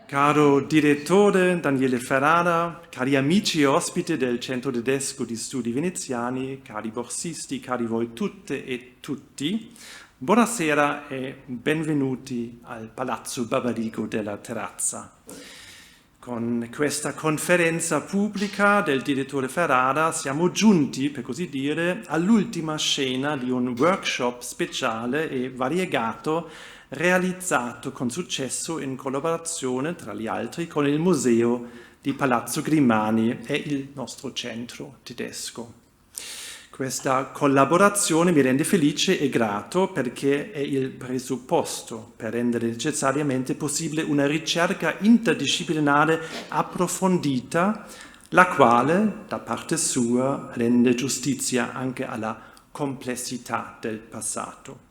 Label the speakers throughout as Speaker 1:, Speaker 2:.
Speaker 1: Caro direttore Daniele Ferrara, cari amici e ospiti del Centro Tedesco di Studi Veneziani, cari borsisti, cari voi tutte e tutti, buonasera e benvenuti al Palazzo Barbarigo della Terrazza. Con questa conferenza pubblica del direttore Ferrara siamo giunti, per così dire, all'ultima scena di un workshop speciale e variegato realizzato con successo in collaborazione, tra gli altri, con il Museo di Palazzo Grimani e il nostro centro tedesco. Questa collaborazione mi rende felice e grato perché è il presupposto per rendere necessariamente possibile una ricerca interdisciplinare approfondita, la quale, da parte sua, rende giustizia anche alla complessità del passato.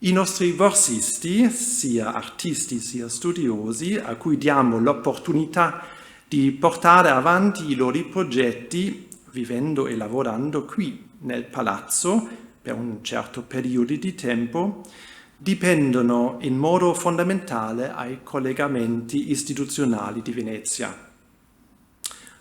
Speaker 1: I nostri borsisti, sia artisti sia studiosi, a cui diamo l'opportunità di portare avanti i loro progetti, vivendo e lavorando qui nel palazzo per un certo periodo di tempo, dipendono in modo fondamentale ai collegamenti istituzionali di Venezia.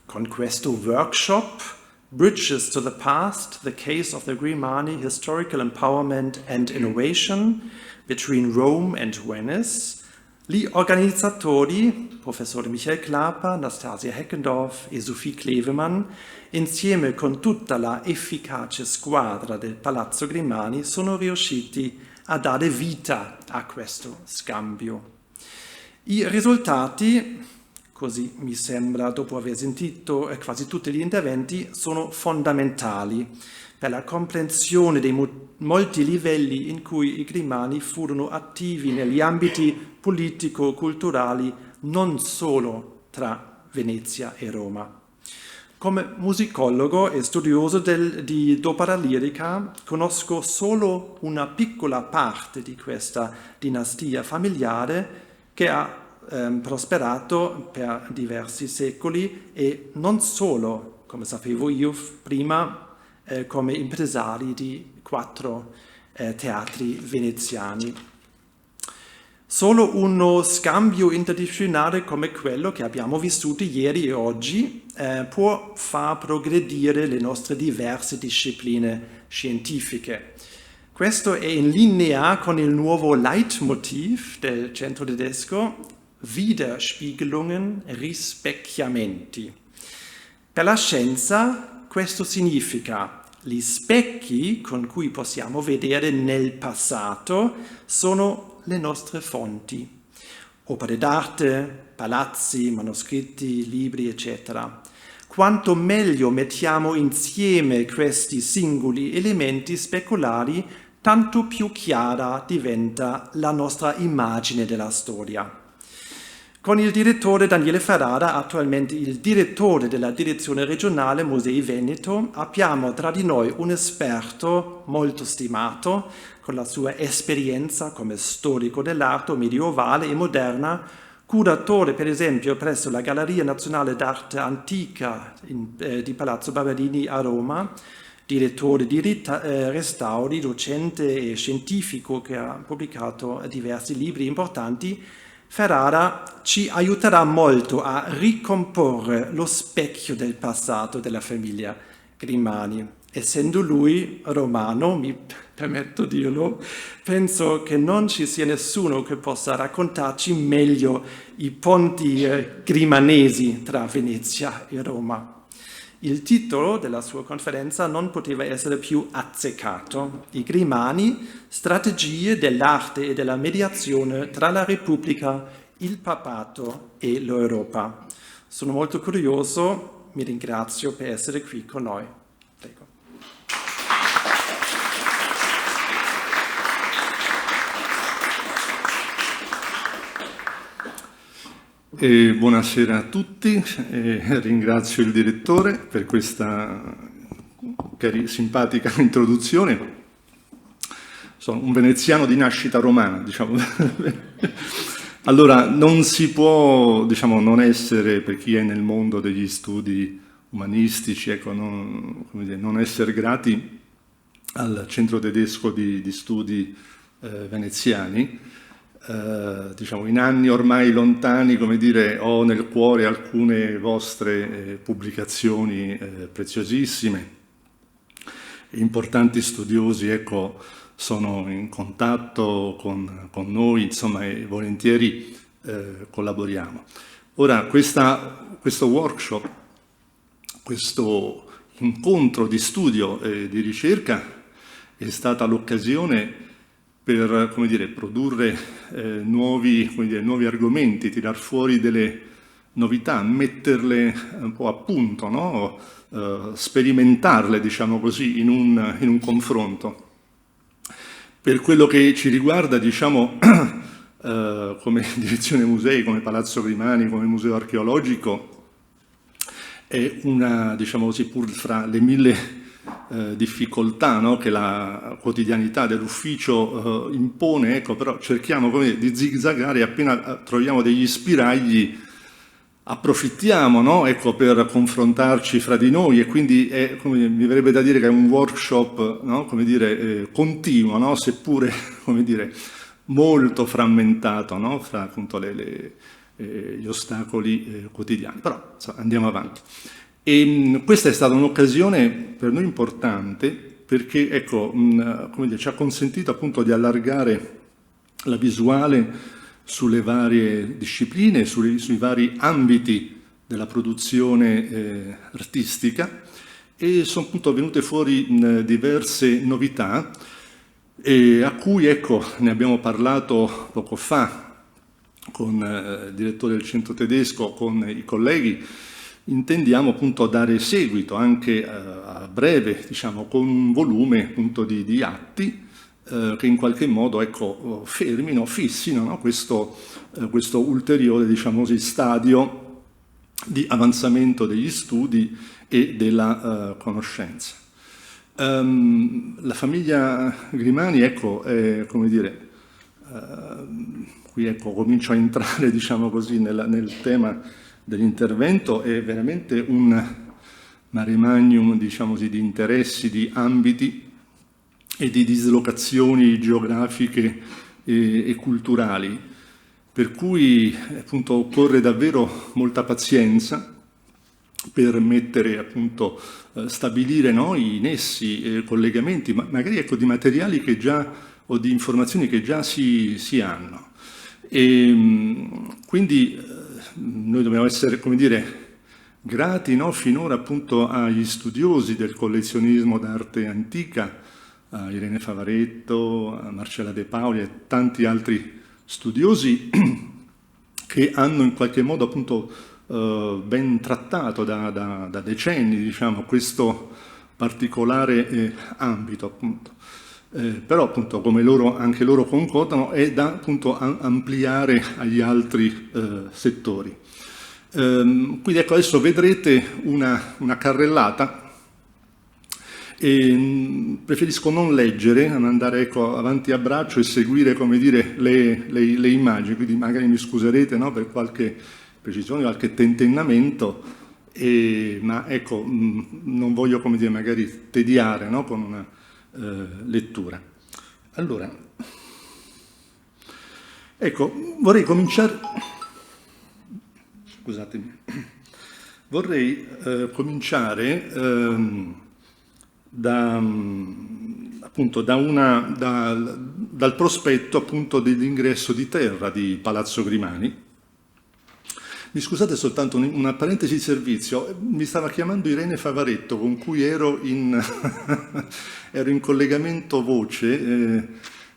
Speaker 1: Con questo workshop, Bridges to the Past, the Case of the Grimani, Historical Empowerment and Innovation Between Rome and Venice, gli organizzatori, professore Michael Klapa, Nastasia Heckendorf e Sophie Klevemann, insieme con tutta la efficace squadra del Palazzo Grimani, sono riusciti a dare vita a questo scambio. I risultati, così mi sembra dopo aver sentito quasi tutti gli interventi, sono fondamentali per la comprensione dei molti livelli in cui i Grimani furono attivi negli ambiti politico-culturali non solo tra Venezia e Roma. Come musicologo e studioso d'opera lirica conosco solo una piccola parte di questa dinastia familiare che ha prosperato per diversi secoli e non solo, come sapevo io prima, come impresari di 4 teatri veneziani. Solo uno scambio interdisciplinare come quello che abbiamo vissuto ieri e oggi può far progredire le nostre diverse discipline scientifiche. Questo è in linea con il nuovo Leitmotiv del centro tedesco, Widerspiegelungen, rispecchiamenti. Per la scienza questo significa gli specchi con cui possiamo vedere nel passato sono le nostre fonti, opere d'arte, palazzi, manoscritti, libri, eccetera. Quanto meglio mettiamo insieme questi singoli elementi speculari, tanto più chiara diventa la nostra immagine della storia. Con il direttore Daniele Ferrara, attualmente il direttore della direzione regionale Musei Veneto, abbiamo tra di noi un esperto molto stimato, con la sua esperienza come storico dell'arte medievale e moderna, curatore per esempio presso la Galleria Nazionale d'Arte Antica di Palazzo Barberini a Roma, direttore di restauri, docente e scientifico che ha pubblicato diversi libri importanti. Ferrara ci aiuterà molto a ricomporre lo specchio del passato della famiglia Grimani. Essendo lui romano, mi permetto di dirlo, penso che non ci sia nessuno che possa raccontarci meglio i ponti grimanesi tra Venezia e Roma. Il titolo della sua conferenza non poteva essere più azzeccato. I Grimani, strategie dell'arte e della mediazione tra la Repubblica, il Papato e l'Europa. Sono molto curioso, mi ringrazio per essere qui con noi. Prego.
Speaker 2: Buonasera a tutti, ringrazio il direttore per questa simpatica introduzione. Sono un veneziano di nascita romana, diciamo. Allora, non si può, diciamo, non essere, per chi è nel mondo degli studi umanistici, ecco, non essere grati al Centro Tedesco di Studi Veneziani, diciamo, in anni ormai lontani, come dire, ho nel cuore alcune vostre pubblicazioni preziosissime. Importanti studiosi, ecco, sono in contatto con noi, insomma, e volentieri collaboriamo. Ora, questo workshop, questo incontro di studio e di ricerca è stata l'occasione per, come dire, produrre nuovi argomenti, tirar fuori delle novità, metterle un po' a punto, no? Sperimentarle, diciamo così, in un confronto. Per quello che ci riguarda, diciamo, come direzione musei, come Palazzo Grimani, come museo archeologico, è una, diciamo così, pur fra le mille difficoltà, no, che la quotidianità dell'ufficio impone, ecco, però cerchiamo, come, di zigzagare, e appena troviamo degli spiragli approfittiamo, no, ecco, per confrontarci fra di noi, e quindi è, come, mi verrebbe da dire che è un workshop, no, come dire, continuo, no, seppure, come dire, molto frammentato, no, fra appunto gli ostacoli quotidiani, però insomma, andiamo avanti. E questa è stata un'occasione per noi importante perché, ecco, come dire, ci ha consentito appunto di allargare la visuale sulle varie discipline, sui vari ambiti della produzione artistica, e sono appunto venute fuori diverse novità a cui, ecco, ne abbiamo parlato poco fa con il direttore del Centro Tedesco, con i colleghi. Intendiamo appunto dare seguito anche a breve, diciamo, con un volume appunto di atti che in qualche modo, ecco, fermino, fissino, no, questo ulteriore, diciamo così, stadio di avanzamento degli studi e della conoscenza. La famiglia Grimani, ecco, è, come dire, qui, ecco, comincio a entrare, diciamo così, nel tema dell'intervento, è veramente un mare magnum, diciamo così, di interessi, di ambiti e di dislocazioni geografiche e culturali, per cui appunto occorre davvero molta pazienza per mettere, appunto, stabilire, no, i nessi, collegamenti, magari, ecco, di materiali che già, o di informazioni che già si hanno. E quindi noi dobbiamo essere, come dire, grati, no, finora appunto agli studiosi del collezionismo d'arte antica, a Irene Favaretto, a Marcella De Paoli e tanti altri studiosi che hanno in qualche modo appunto ben trattato da decenni, diciamo, questo particolare ambito, appunto. Però appunto, come anche loro concordano, è da appunto ampliare agli altri settori. Quindi ecco, adesso vedrete una carrellata. E preferisco non leggere, andare, ecco, avanti a braccio e seguire, come dire, le immagini, quindi magari mi scuserete, no, per qualche precisione, qualche tentennamento, ma ecco, non voglio, come dire, magari tediare, no, con una lettura. Allora, ecco, vorrei cominciare, scusatemi, vorrei cominciare appunto, dal prospetto appunto dell'ingresso di terra di Palazzo Grimani. Mi scusate soltanto una parentesi di servizio, mi stava chiamando Irene Favaretto con cui ero in collegamento voce,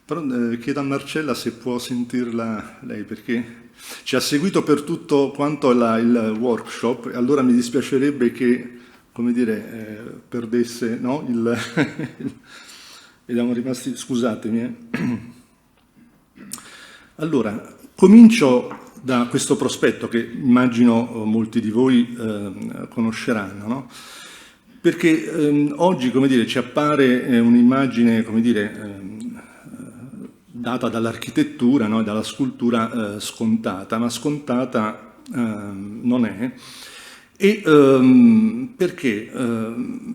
Speaker 2: però chiedo a Marcella se può sentirla lei, perché ci ha seguito per tutto quanto il workshop, e allora mi dispiacerebbe che, come dire, perdesse, no, Eravamo rimasti, scusatemi. Allora, comincio da questo prospetto che immagino molti di voi conosceranno, no? Perché oggi, come dire, ci appare un'immagine, come dire, data dall'architettura, no? Dalla scultura scontata, ma scontata non è. E perché?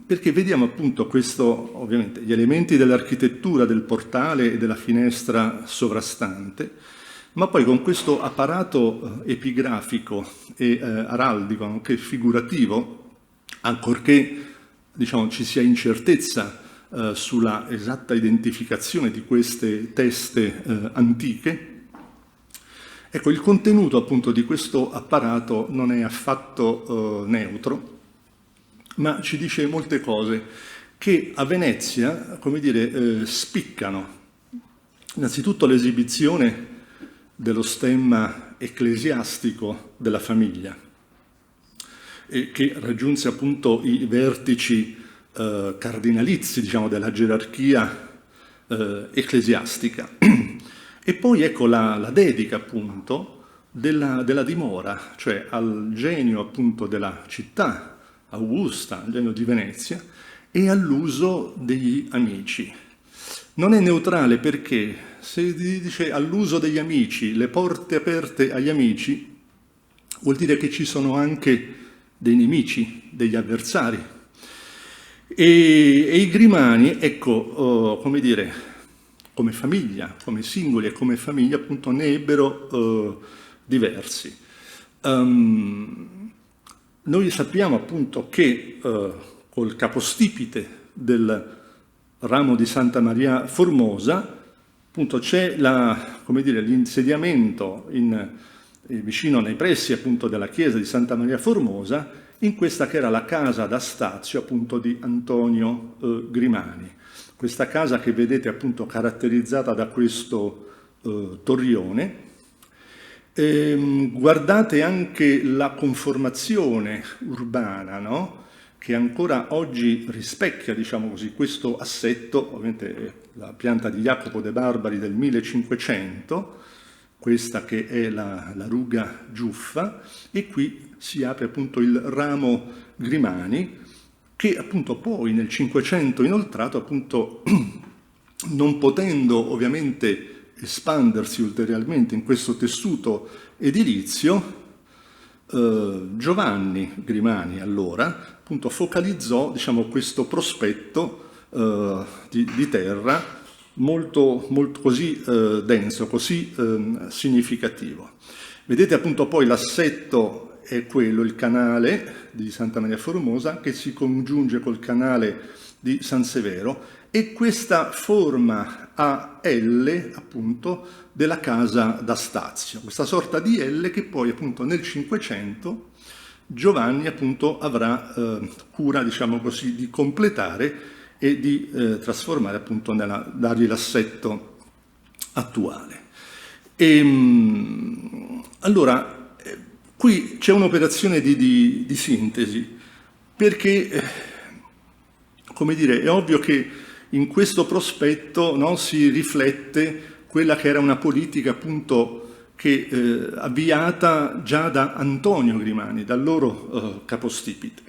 Speaker 2: Perché vediamo appunto questo, ovviamente, gli elementi dell'architettura del portale e della finestra sovrastante, ma poi con questo apparato epigrafico e araldico, anche figurativo, ancorché diciamo, ci sia incertezza sulla esatta identificazione di queste teste antiche, ecco, il contenuto appunto di questo apparato non è affatto neutro, ma ci dice molte cose che a Venezia, come dire, spiccano. Innanzitutto l'esibizione dello stemma ecclesiastico della famiglia, che raggiunse appunto i vertici cardinalizi, diciamo, della gerarchia ecclesiastica. E poi ecco la dedica appunto della dimora, cioè al genio appunto della città augusta, al genio di Venezia, e all'uso degli amici. Non è neutrale perché se dice all'uso degli amici, le porte aperte agli amici, vuol dire che ci sono anche dei nemici, degli avversari. E i Grimani, ecco, come dire, come famiglia, come singoli e come famiglia, appunto, ne ebbero diversi. Noi sappiamo appunto che col capostipite del ramo di Santa Maria Formosa, appunto c'è l'insediamento vicino nei pressi appunto della chiesa di Santa Maria Formosa, in questa che era la casa da stazio appunto di Antonio Grimani. Questa casa che vedete appunto caratterizzata da questo torrione. Guardate anche la conformazione urbana, no? Che ancora oggi rispecchia, diciamo così, questo assetto, ovviamente la pianta di Jacopo de' Barbari del 1500, questa che è la ruga Giuffa, e qui si apre appunto il ramo Grimani, che appunto poi nel 500 inoltrato, appunto non potendo ovviamente espandersi ulteriormente in questo tessuto edilizio, Giovanni Grimani allora appunto focalizzò, diciamo, questo prospetto di terra molto così denso, così significativo. Vedete appunto poi l'assetto è quello, il canale di Santa Maria Formosa che si congiunge col canale di San Severo, e questa forma a L appunto della casa da stazio, questa sorta di L che poi appunto nel 500 Giovanni appunto avrà cura, diciamo così, di completare e di trasformare appunto dargli l'assetto attuale. Allora qui c'è un'operazione di sintesi, perché come dire, è ovvio che in questo prospetto, no, si riflette quella che era una politica appunto che avviata già da Antonio Grimani, dal loro capostipite.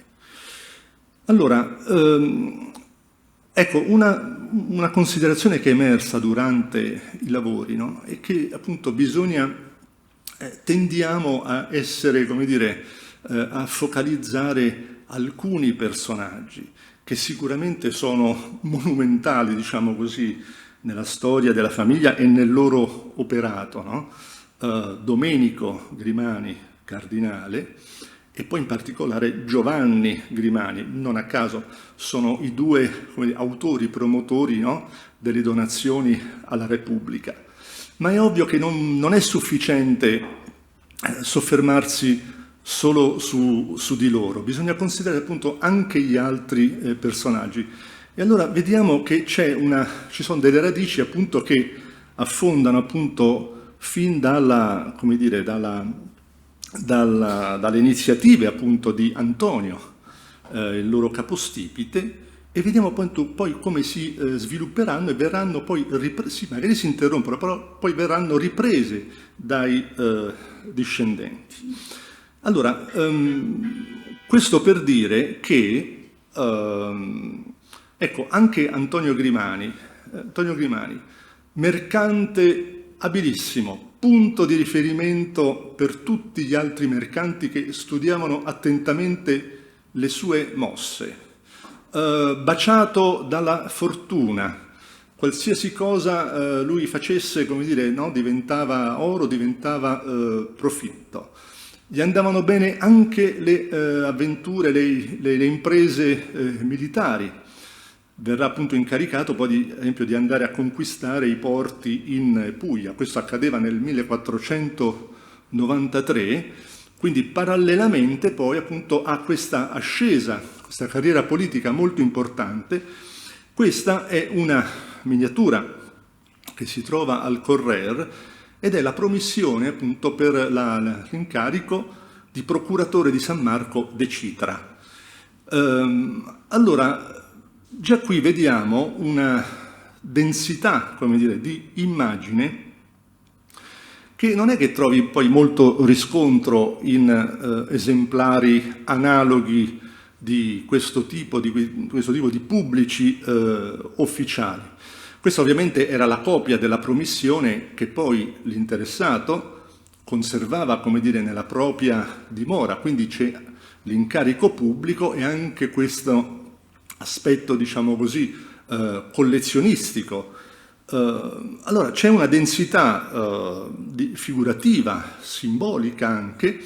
Speaker 2: Allora, ecco, una considerazione che è emersa durante i lavori, no, è che appunto tendiamo a essere, come dire, a focalizzare alcuni personaggi che sicuramente sono monumentali, diciamo così, nella storia della famiglia e nel loro operato, no? Domenico Grimani, cardinale, e poi in particolare Giovanni Grimani. Non a caso sono i due, come dire, autori, promotori, no? Delle donazioni alla Repubblica. Ma è ovvio che non è sufficiente soffermarsi solo su di loro, bisogna considerare appunto anche gli altri personaggi. E allora vediamo che ci sono delle radici appunto che affondano appunto fin dalle iniziative appunto di Antonio, il loro capostipite, e vediamo poi come si svilupperanno e verranno poi riprese, magari si interrompono, però poi verranno riprese dai discendenti. Allora, questo per dire che, ecco, anche Antonio Grimani, mercante abilissimo, punto di riferimento per tutti gli altri mercanti che studiavano attentamente le sue mosse, baciato dalla fortuna, qualsiasi cosa lui facesse, come dire, no, diventava oro, diventava profitto. Gli andavano bene anche le avventure, le imprese militari. Verrà appunto incaricato poi, ad esempio, di andare a conquistare i porti in Puglia. Questo accadeva nel 1493, quindi parallelamente poi appunto a questa ascesa, questa carriera politica molto importante. Questa è una miniatura che si trova al Correr ed è la promissione appunto per l'incarico di procuratore di San Marco de Citra. Allora, già qui vediamo una densità, come dire, di immagine che non è che trovi poi molto riscontro in esemplari analoghi di questo tipo di pubblici ufficiali. Questa ovviamente era la copia della promissione che poi l'interessato conservava, come dire, nella propria dimora, quindi c'è l'incarico pubblico e anche questo aspetto, diciamo così, collezionistico. Allora c'è una densità figurativa, simbolica anche,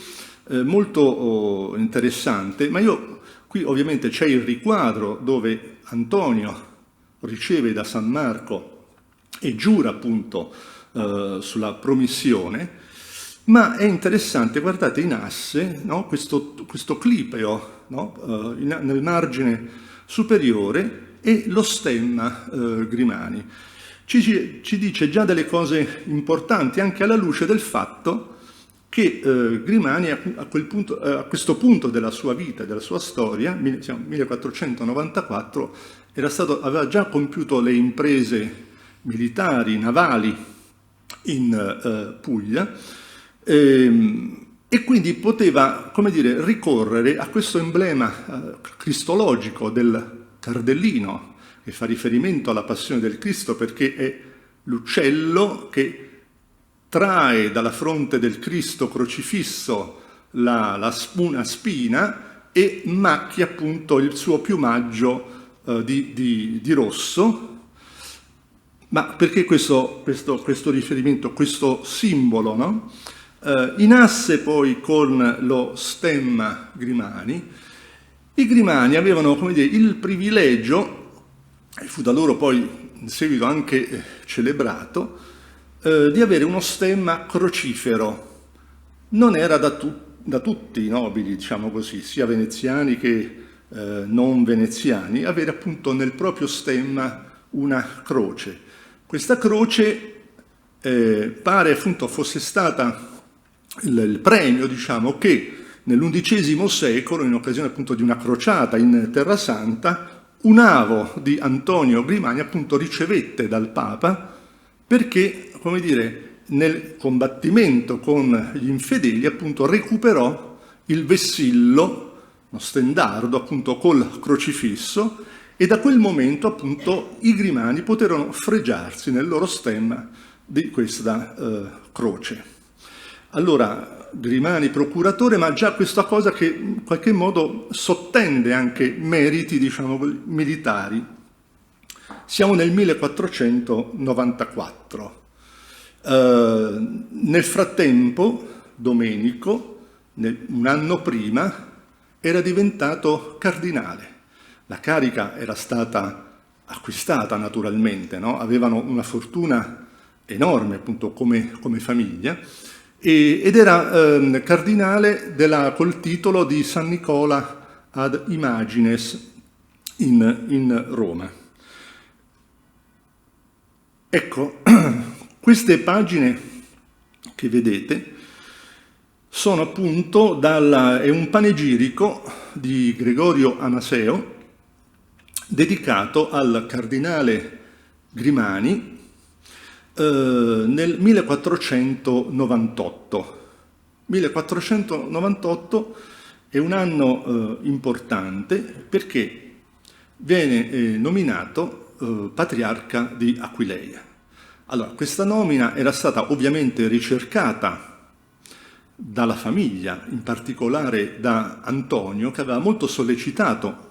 Speaker 2: molto interessante, ma qui ovviamente c'è il riquadro dove Antonio riceve da San Marco e giura appunto sulla promissione, ma è interessante, guardate in asse, no? questo clipeo, no? Nel margine superiore e lo stemma Grimani. Ci dice già delle cose importanti anche alla luce del fatto che Grimani a questo punto della sua vita, della sua storia, 1494, aveva già compiuto le imprese militari, navali in Puglia e quindi poteva, come dire, ricorrere a questo emblema cristologico del cardellino, che fa riferimento alla passione del Cristo perché è l'uccello che trae dalla fronte del Cristo crocifisso una spina e macchia appunto il suo piumaggio di rosso. Ma perché questo riferimento, questo simbolo, no? In asse poi con lo stemma Grimani. I Grimani avevano, come dire, il privilegio, e fu da loro poi in seguito anche celebrato, di avere uno stemma crocifero. Non era da tutti i nobili, diciamo così, sia veneziani che non veneziani, avere appunto nel proprio stemma una croce. Questa croce pare appunto fosse stata il premio, diciamo, che nell'undicesimo secolo, in occasione appunto di una crociata in Terra Santa, un avo di Antonio Grimani appunto ricevette dal Papa perché, come dire, nel combattimento con gli infedeli appunto recuperò il vessillo, uno stendardo appunto col crocifisso, e da quel momento appunto i Grimani poterono fregiarsi nel loro stemma di questa croce. Allora, Grimani procuratore, ma già questa cosa che in qualche modo sottende anche meriti, diciamo, militari. Siamo nel 1494. Nel frattempo, Domenico, un anno prima, era diventato cardinale. La carica era stata acquistata naturalmente, no? Avevano una fortuna enorme appunto come famiglia, ed era cardinale col titolo di San Nicola ad Imagines in Roma. Ecco, queste pagine che vedete sono appunto è un panegirico di Gregorio Anaseo dedicato al cardinale Grimani nel 1498. 1498 è un anno importante perché viene nominato patriarca di Aquileia. Allora, questa nomina era stata ovviamente ricercata dalla famiglia, in particolare da Antonio, che aveva molto sollecitato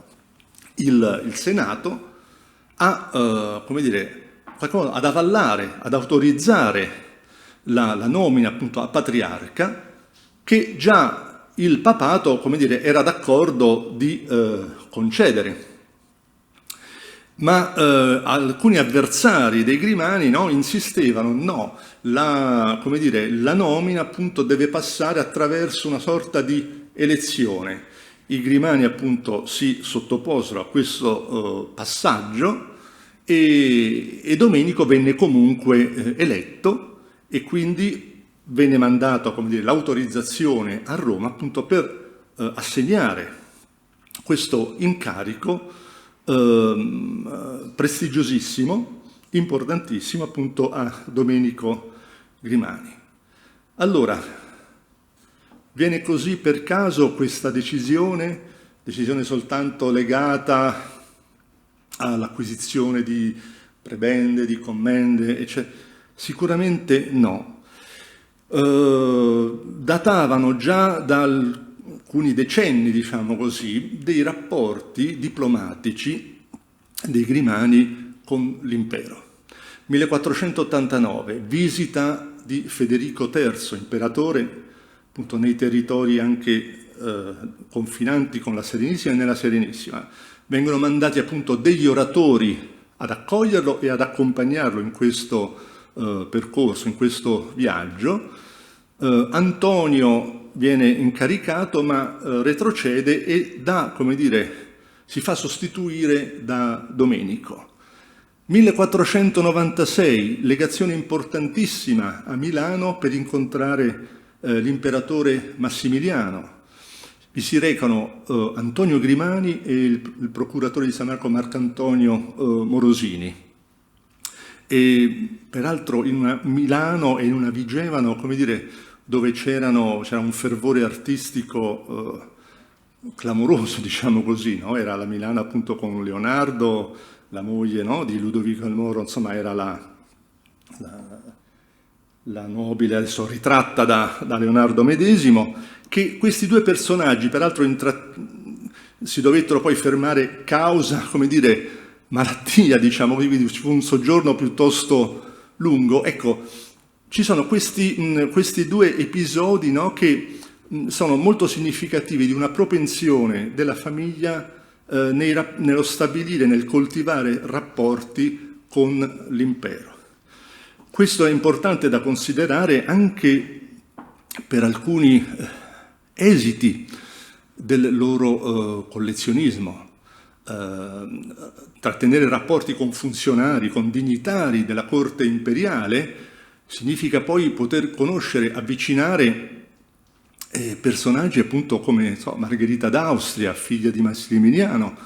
Speaker 2: il Senato a, come dire, ad avallare, ad autorizzare la nomina appunto a patriarca, che già il papato, come dire, era d'accordo di concedere. Ma alcuni avversari dei Grimani, no, insistevano, no, come dire, la nomina appunto deve passare attraverso una sorta di elezione. I Grimani appunto si sottoposero a questo passaggio e Domenico venne comunque eletto e quindi venne mandato, come dire, l'autorizzazione a Roma appunto per assegnare questo incarico prestigiosissimo, importantissimo appunto a Domenico Grimani. Allora, viene così per caso questa decisione soltanto legata all'acquisizione di prebende, di commende, eccetera? Sicuramente no. Datavano già da alcuni decenni, diciamo così, dei rapporti diplomatici dei Grimani con l'impero. 1489, visita di Federico III, imperatore, appunto nei territori anche confinanti con la Serenissima e nella Serenissima. Vengono mandati appunto degli oratori ad accoglierlo e ad accompagnarlo in questo percorso, in questo viaggio. Antonio viene incaricato ma retrocede e come dire, si fa sostituire da Domenico. 1496, legazione importantissima a Milano per incontrare l'imperatore Massimiliano. Vi si recano Antonio Grimani e il procuratore di San Marco Marcantonio Morosini. E peraltro in Milano e in una Vigevano, come dire, dove c'era un fervore artistico clamoroso, diciamo così, no? Era la Milano appunto con Leonardo, la moglie, no, di Ludovico il Moro, insomma era la nobile, adesso ritratta da Leonardo medesimo, che questi due personaggi, peraltro si dovettero poi fermare causa, come dire, malattia, diciamo, quindi ci fu un soggiorno piuttosto lungo. Ecco, ci sono questi due episodi, no, che sono molto significativi di una propensione della famiglia nello stabilire, nel coltivare rapporti con l'impero. Questo è importante da considerare anche per alcuni esiti del loro collezionismo. Trattenere rapporti con funzionari, con dignitari della corte imperiale significa poi poter conoscere, avvicinare personaggi appunto come Margherita d'Austria, figlia di Massimiliano,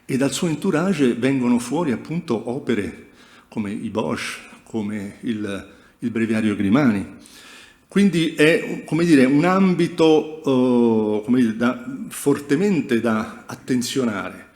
Speaker 2: e dal suo entourage vengono fuori appunto opere come i Bosch, come il Breviario Grimani. Quindi è, come dire, un ambito fortemente da attenzionare.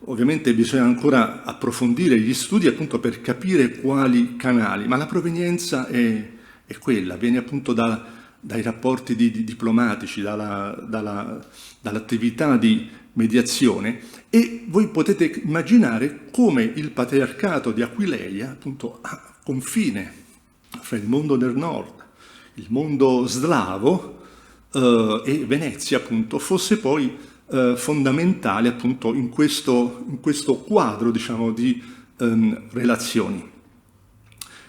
Speaker 2: Ovviamente bisogna ancora approfondire gli studi appunto per capire quali canali, ma la provenienza è quella, viene appunto dai rapporti diplomatici, dall'attività di mediazione, e voi potete immaginare come il patriarcato di Aquileia, appunto a confine fra il mondo del nord, il mondo slavo e Venezia, appunto, fosse poi fondamentale appunto in questo quadro, diciamo, di relazioni.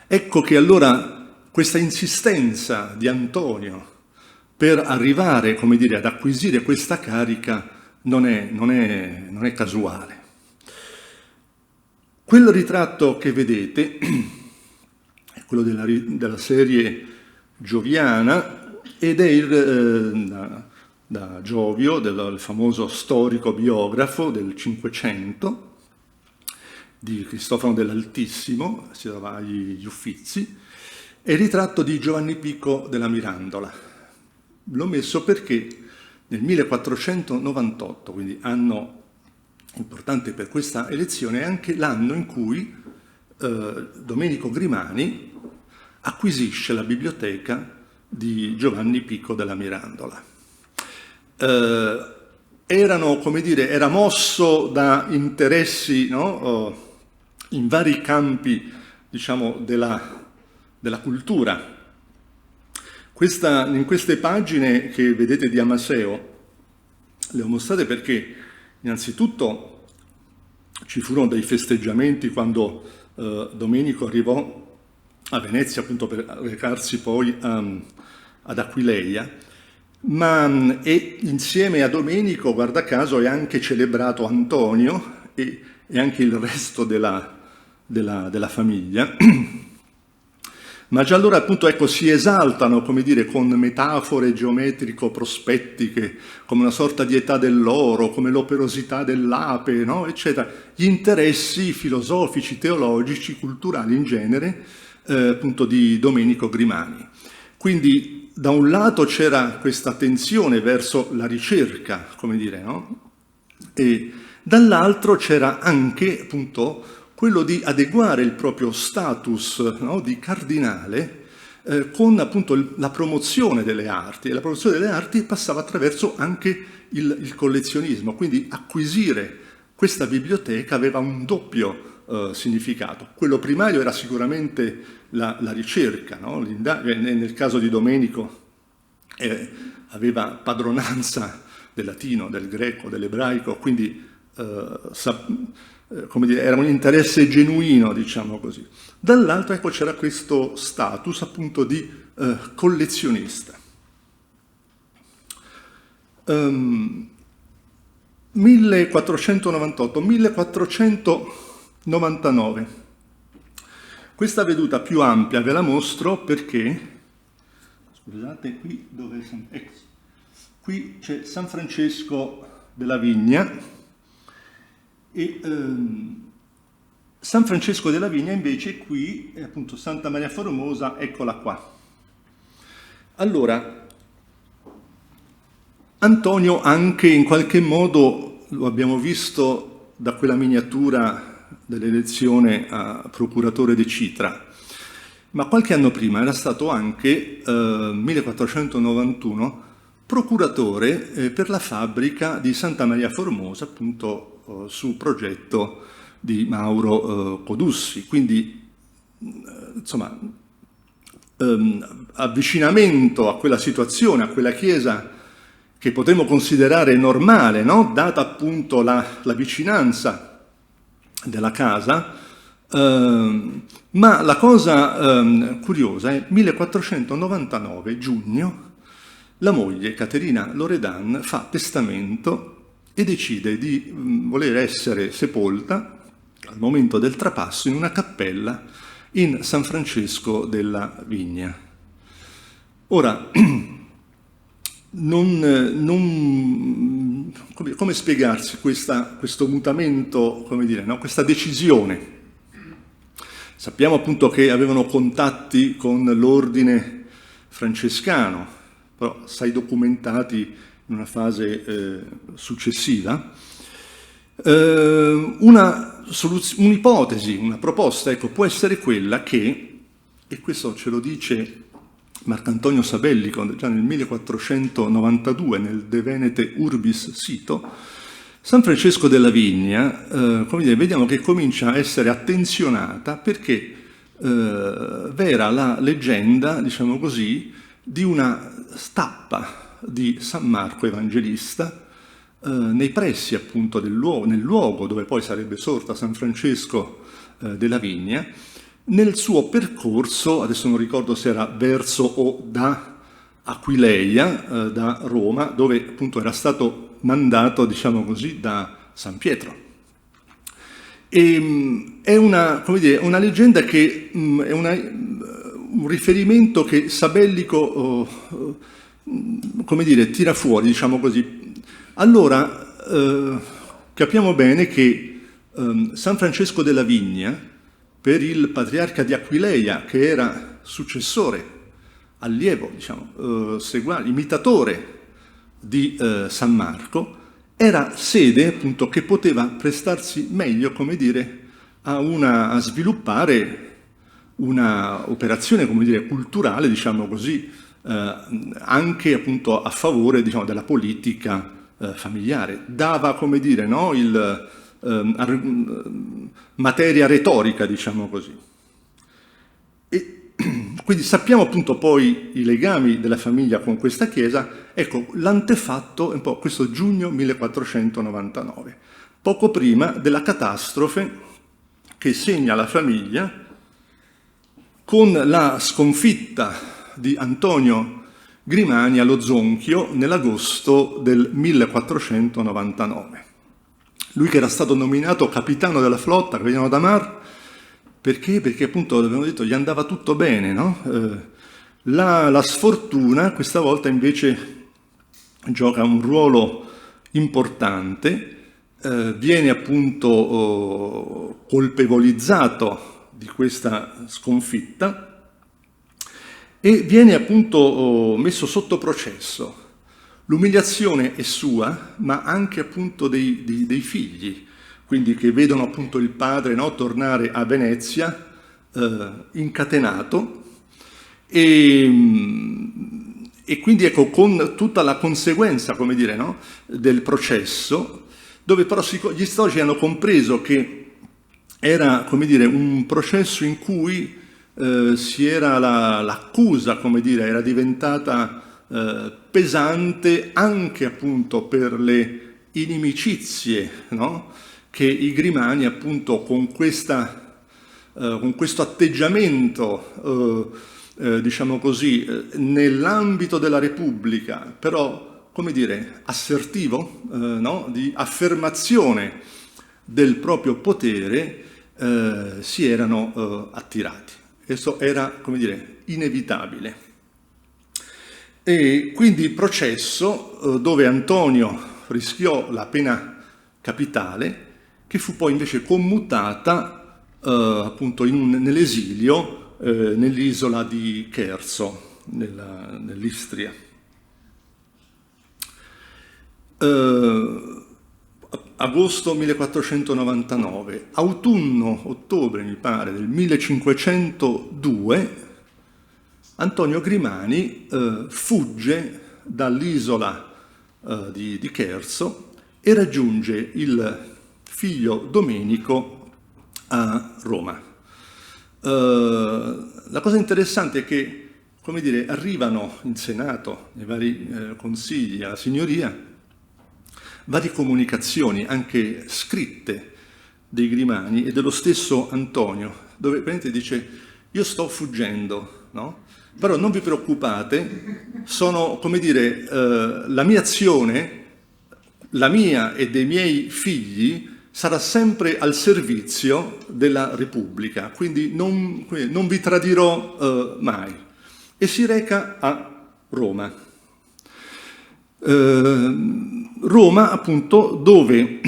Speaker 2: Ecco che allora questa insistenza di Antonio per arrivare, come dire, ad acquisire questa carica non è casuale. Quel ritratto che vedete è quello della serie Gioviana ed è da Giovio, del famoso storico biografo del Cinquecento, di Cristofano dell'Altissimo, si trova agli Uffizi, è il ritratto di Giovanni Pico della Mirandola. L'ho messo perché nel 1498, quindi anno importante per questa elezione, è anche l'anno in cui Domenico Grimani acquisisce la biblioteca di Giovanni Pico della Mirandola. Era mosso da interessi, no, in vari campi diciamo, della cultura. In queste pagine che vedete di Amaseo, le ho mostrate perché innanzitutto ci furono dei festeggiamenti quando Domenico arrivò a Venezia appunto per recarsi poi ad Aquileia, e insieme a Domenico, guarda caso, è anche celebrato Antonio e anche il resto della famiglia. Ma già allora appunto ecco, si esaltano, come dire, con metafore geometrico-prospettiche, come una sorta di età dell'oro, come l'operosità dell'ape, no? Eccetera, gli interessi filosofici, teologici, culturali in genere, appunto di Domenico Grimani. Quindi da un lato c'era questa tensione verso la ricerca, come dire, no? E dall'altro c'era anche appunto quello di adeguare il proprio status, no, di cardinale con appunto la promozione delle arti. E la promozione delle arti passava attraverso anche il collezionismo, quindi acquisire questa biblioteca aveva un doppio significato. Quello primario era sicuramente la ricerca, no? Nel caso di Domenico aveva padronanza del latino, del greco, dell'ebraico, quindi come dire, era un interesse genuino, diciamo così. Dall'altro ecco, c'era questo status appunto di collezionista. 1498-1499. Questa veduta più ampia ve la mostro perché, scusate, qui c'è San Francesco della Vigna, e San Francesco della Vigna invece qui è appunto Santa Maria Formosa, eccola qua. Allora, Antonio anche in qualche modo, lo abbiamo visto da quella miniatura dell'elezione a procuratore di Citra, ma qualche anno prima era stato anche, 1491, procuratore per la fabbrica di Santa Maria Formosa, appunto su progetto di Mauro Codussi. Quindi, insomma, avvicinamento a quella situazione, a quella chiesa che potremmo considerare normale, no? Data appunto la vicinanza della casa, ma la cosa curiosa è 1499, giugno, la moglie Caterina Loredan fa testamento e decide di voler essere sepolta al momento del trapasso in una cappella in San Francesco della Vigna. Ora, come spiegarsi questo mutamento, come dire, no? Questa decisione? Sappiamo appunto che avevano contatti con l'ordine francescano, però assai documentati in una fase successiva. Un'ipotesi, una proposta, ecco, può essere quella che, e questo ce lo dice Marcantonio Sabellico già nel 1492 nel De Venete Urbis Sito, San Francesco della Vigna, come dire, vediamo che comincia a essere attenzionata perché vera la leggenda, diciamo così, di una stappa di San Marco Evangelista nei pressi appunto nel luogo dove poi sarebbe sorta San Francesco della Vigna, nel suo percorso, adesso non ricordo se era verso o da Aquileia, da Roma, dove appunto era stato mandato, diciamo così, da San Pietro. E, è una leggenda che è un riferimento che Sabellico come dire, tira fuori, diciamo così. Allora capiamo bene che San Francesco della Vigna, per il patriarca di Aquileia, che era successore, allievo, diciamo, imitatore di San Marco, era sede appunto che poteva prestarsi meglio, come dire, a sviluppare una operazione, come dire, culturale, diciamo così, anche appunto a favore, diciamo, della politica familiare. Dava, come dire, no, materia retorica, diciamo così. quindi sappiamo appunto poi i legami della famiglia con questa chiesa. Ecco, l'antefatto è un po' questo giugno 1499, poco prima della catastrofe che segna la famiglia con la sconfitta di Antonio Grimani allo Zonchio nell'agosto del 1499. Lui che era stato nominato capitano della flotta, capitano da mar, perché? Perché appunto, abbiamo detto, gli andava tutto bene, no? La sfortuna questa volta invece gioca un ruolo importante, viene appunto colpevolizzato di questa sconfitta e viene appunto messo sotto processo. L'umiliazione è sua, ma anche appunto dei figli, quindi che vedono appunto il padre, no, tornare a Venezia incatenato e quindi ecco con tutta la conseguenza, come dire, no, del processo, dove però gli storici hanno compreso che era, come dire, un processo in cui l'accusa, come dire, era diventata pesante anche appunto per le inimicizie, no? Che i Grimani appunto con questo atteggiamento, diciamo così, nell'ambito della Repubblica, però, come dire, assertivo, no? Di affermazione del proprio potere, si erano attirati. Questo era, come dire, inevitabile. E quindi il processo dove Antonio rischiò la pena capitale, che fu poi invece commutata appunto nell'esilio nell'isola di Cherso, nell'Istria. Agosto 1499, autunno-ottobre mi pare del 1502, Antonio Grimani fugge dall'isola di Cherso e raggiunge il figlio Domenico a Roma. La cosa interessante è che, come dire, arrivano in Senato, nei vari consigli alla signoria, varie comunicazioni, anche scritte, dei Grimani e dello stesso Antonio, dove praticamente dice: io sto fuggendo, no? Però non vi preoccupate, sono, come dire, la mia azione, la mia e dei miei figli, sarà sempre al servizio della Repubblica, quindi non vi tradirò mai. E si reca a Roma. Roma, appunto, dove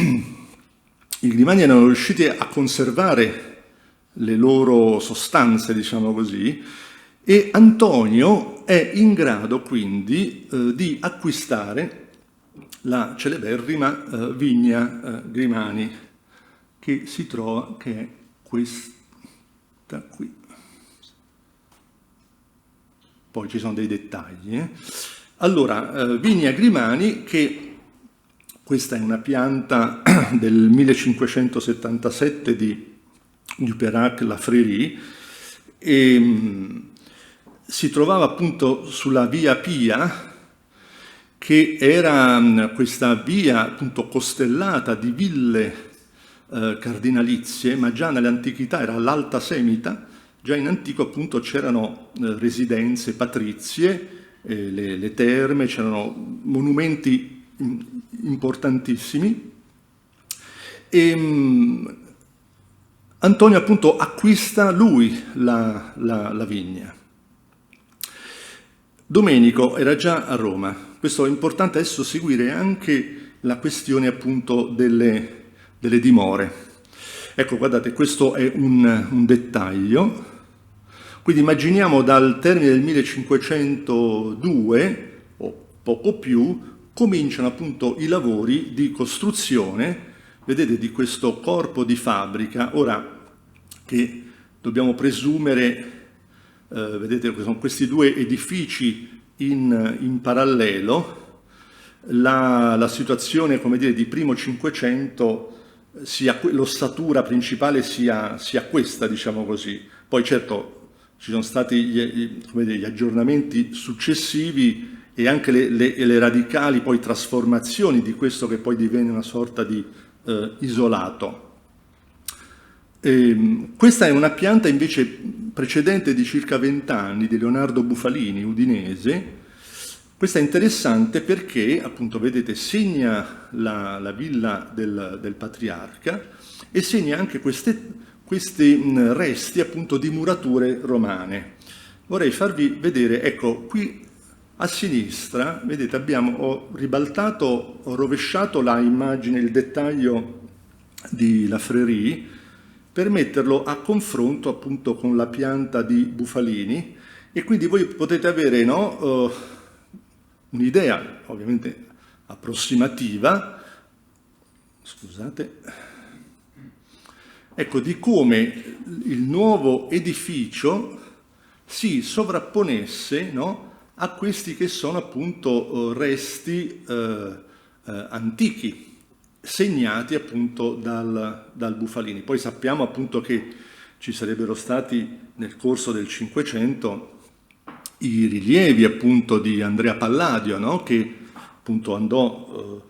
Speaker 2: i Grimani erano riusciti a conservare le loro sostanze, diciamo così, e Antonio è in grado quindi di acquistare la celeberrima vigna Grimani, che si trova, che è questa qui. Poi ci sono dei dettagli. Allora, vigna Grimani, che questa è una pianta del 1577 di Dupeyrac-Lafrairie, e si trovava appunto sulla via Pia, che era questa via appunto costellata di ville cardinalizie, ma già nell'antichità era l'Alta Semita, già in antico appunto c'erano residenze patrizie, le terme, c'erano monumenti importantissimi, e Antonio appunto acquista lui la vigna. Domenico era già a Roma. Questo è importante adesso seguire anche la questione appunto delle dimore. Ecco, guardate, questo è un dettaglio. Quindi immaginiamo dal termine del 1502 o poco più cominciano appunto i lavori di costruzione, vedete, di questo corpo di fabbrica, ora che dobbiamo presumere, vedete, sono questi due edifici in parallelo, la situazione, come dire, di primo Cinquecento, l'ossatura principale sia questa, diciamo così. Poi certo ci sono stati gli aggiornamenti successivi e anche le radicali poi trasformazioni di questo che poi divenne una sorta di isolato. Questa è una pianta invece precedente di circa 20 anni di Leonardo Bufalini, udinese. Questa è interessante perché, appunto, vedete, segna la villa del patriarca e segna anche questi resti, appunto, di murature romane. Vorrei farvi vedere, ecco, qui a sinistra, vedete, ho ribaltato, ho rovesciato la immagine, il dettaglio di La Frérie, per metterlo a confronto appunto con la pianta di Bufalini, e quindi voi potete avere, no, un'idea ovviamente approssimativa, scusate, ecco, di come il nuovo edificio si sovrapponesse, no, a questi che sono appunto resti antichi, segnati appunto dal Bufalini. Poi sappiamo appunto che ci sarebbero stati nel corso del Cinquecento i rilievi appunto di Andrea Palladio, no? Che appunto andò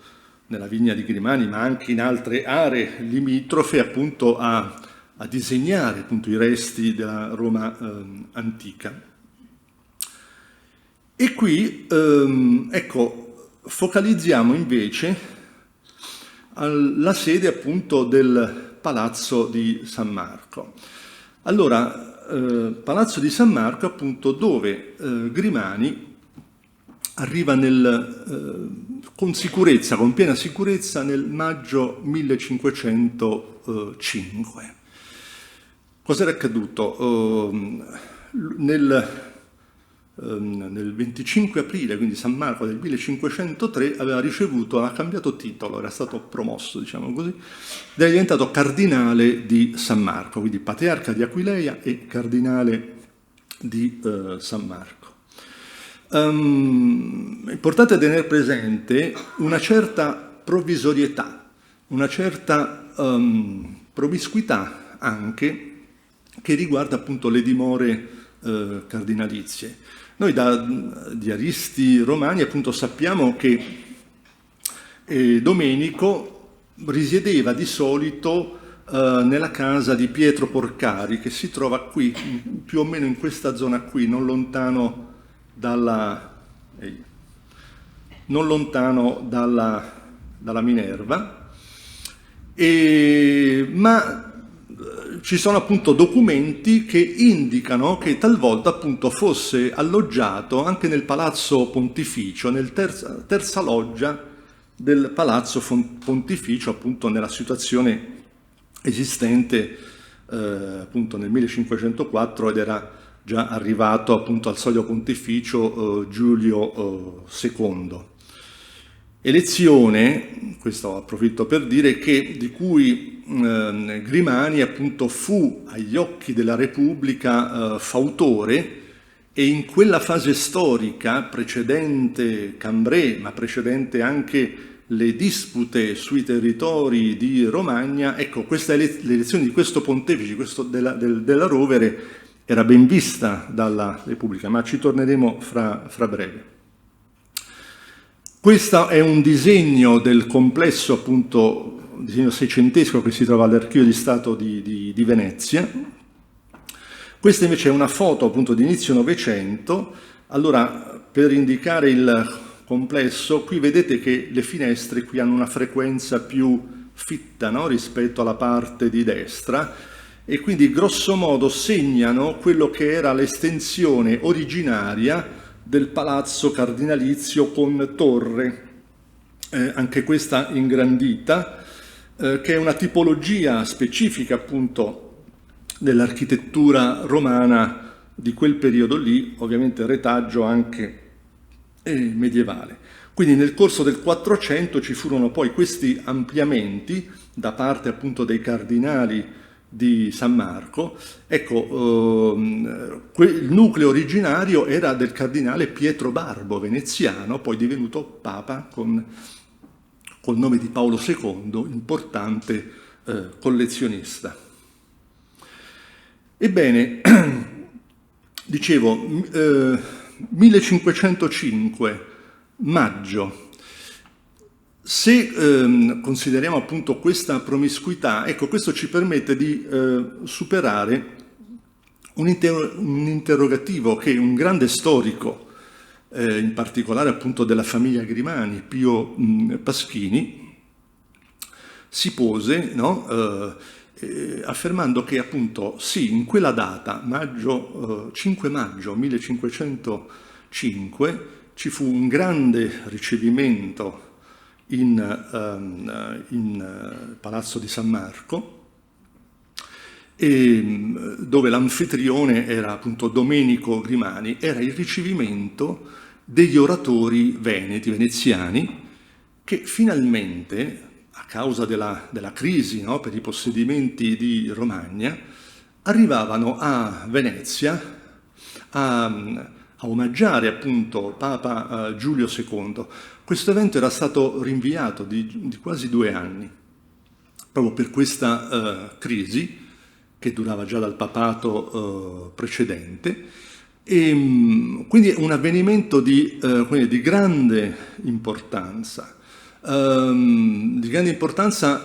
Speaker 2: nella vigna di Grimani, ma anche in altre aree limitrofe, appunto a disegnare appunto i resti della Roma antica. E qui ecco, focalizziamo invece la sede appunto del Palazzo di San Marco. Allora, Palazzo di San Marco appunto dove Grimani arriva con sicurezza, con piena sicurezza, nel maggio 1505. Cos'era accaduto? Nel 25 aprile, quindi San Marco del 1503, aveva cambiato titolo, era stato promosso, diciamo così, ed era diventato cardinale di San Marco, quindi patriarca di Aquileia e cardinale di San Marco. È importante tenere presente una certa provvisorietà, una certa promiscuità anche che riguarda appunto le dimore cardinalizie. Noi da diaristi romani appunto sappiamo che Domenico risiedeva di solito nella casa di Pietro Porcari, che si trova qui, più o meno in questa zona qui, non lontano dalla Minerva, ma ci sono appunto documenti che indicano che talvolta appunto fosse alloggiato anche nel Palazzo Pontificio, nel terza loggia del Palazzo Pontificio, appunto nella situazione esistente appunto nel 1504, ed era già arrivato appunto al soglio pontificio Giulio II. Elezione, questo approfitto per dire, di cui Grimani appunto fu agli occhi della Repubblica fautore, e in quella fase storica precedente Cambrai, ma precedente anche le dispute sui territori di Romagna, ecco, l'elezione di questo pontefice, della Rovere, era ben vista dalla Repubblica, ma ci torneremo fra breve. Questo è un disegno del complesso, appunto, un disegno seicentesco che si trova all'Archivio di Stato di Venezia. Questa invece è una foto appunto di inizio Novecento. Allora, per indicare il complesso, qui vedete che le finestre qui hanno una frequenza più fitta, no? Rispetto alla parte di destra, e quindi grosso modo segnano quello che era l'estensione originaria del palazzo cardinalizio con torre, anche questa ingrandita, che è una tipologia specifica appunto dell'architettura romana di quel periodo lì, ovviamente retaggio anche medievale. Quindi nel corso del 400 ci furono poi questi ampliamenti da parte appunto dei cardinali di San Marco. Ecco, il nucleo originario era del cardinale Pietro Barbo, veneziano, poi divenuto papa col nome di Paolo II, importante collezionista. Ebbene, Dicevo, 1505, maggio. Se consideriamo appunto questa promiscuità, ecco, questo ci permette di superare un interrogativo che un grande storico, in particolare appunto della famiglia Grimani, Pio Paschini, si pose, no? Affermando che appunto sì, in quella data, 5 maggio 1505, ci fu un grande ricevimento in Palazzo di San Marco, dove l'anfitrione era appunto Domenico Grimani. Era il ricevimento degli oratori veneziani che finalmente, a causa della crisi, no, per i possedimenti di Romagna, arrivavano a Venezia a omaggiare appunto Papa Giulio II. Questo evento era stato rinviato di quasi 2 anni, proprio per questa crisi che durava già dal papato precedente, e quindi è un avvenimento di grande importanza.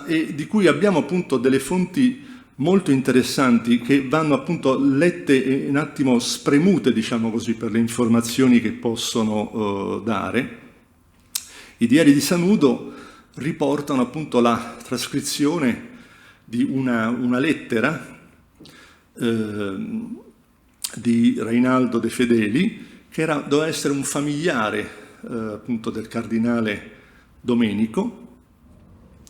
Speaker 2: E di cui abbiamo appunto delle fonti molto interessanti che vanno appunto lette e un attimo spremute, diciamo così, per le informazioni che possono dare. I diari di Sanudo riportano appunto la trascrizione di una lettera di Reinaldo De Fedeli, che doveva essere un familiare appunto del cardinale Domenico,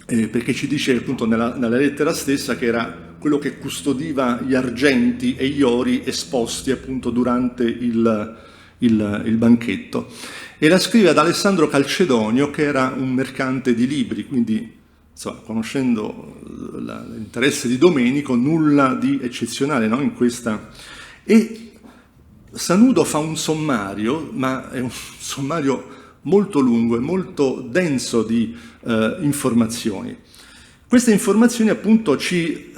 Speaker 2: perché ci dice appunto nella lettera stessa che era quello che custodiva gli argenti e gli ori esposti appunto durante il banchetto. E la scrive ad Alessandro Calcedonio, che era un mercante di libri, quindi insomma, conoscendo l'interesse di Domenico, nulla di eccezionale, no, in questa. E Sanudo fa un sommario, ma è un sommario molto lungo e molto denso di informazioni. Queste informazioni appunto ci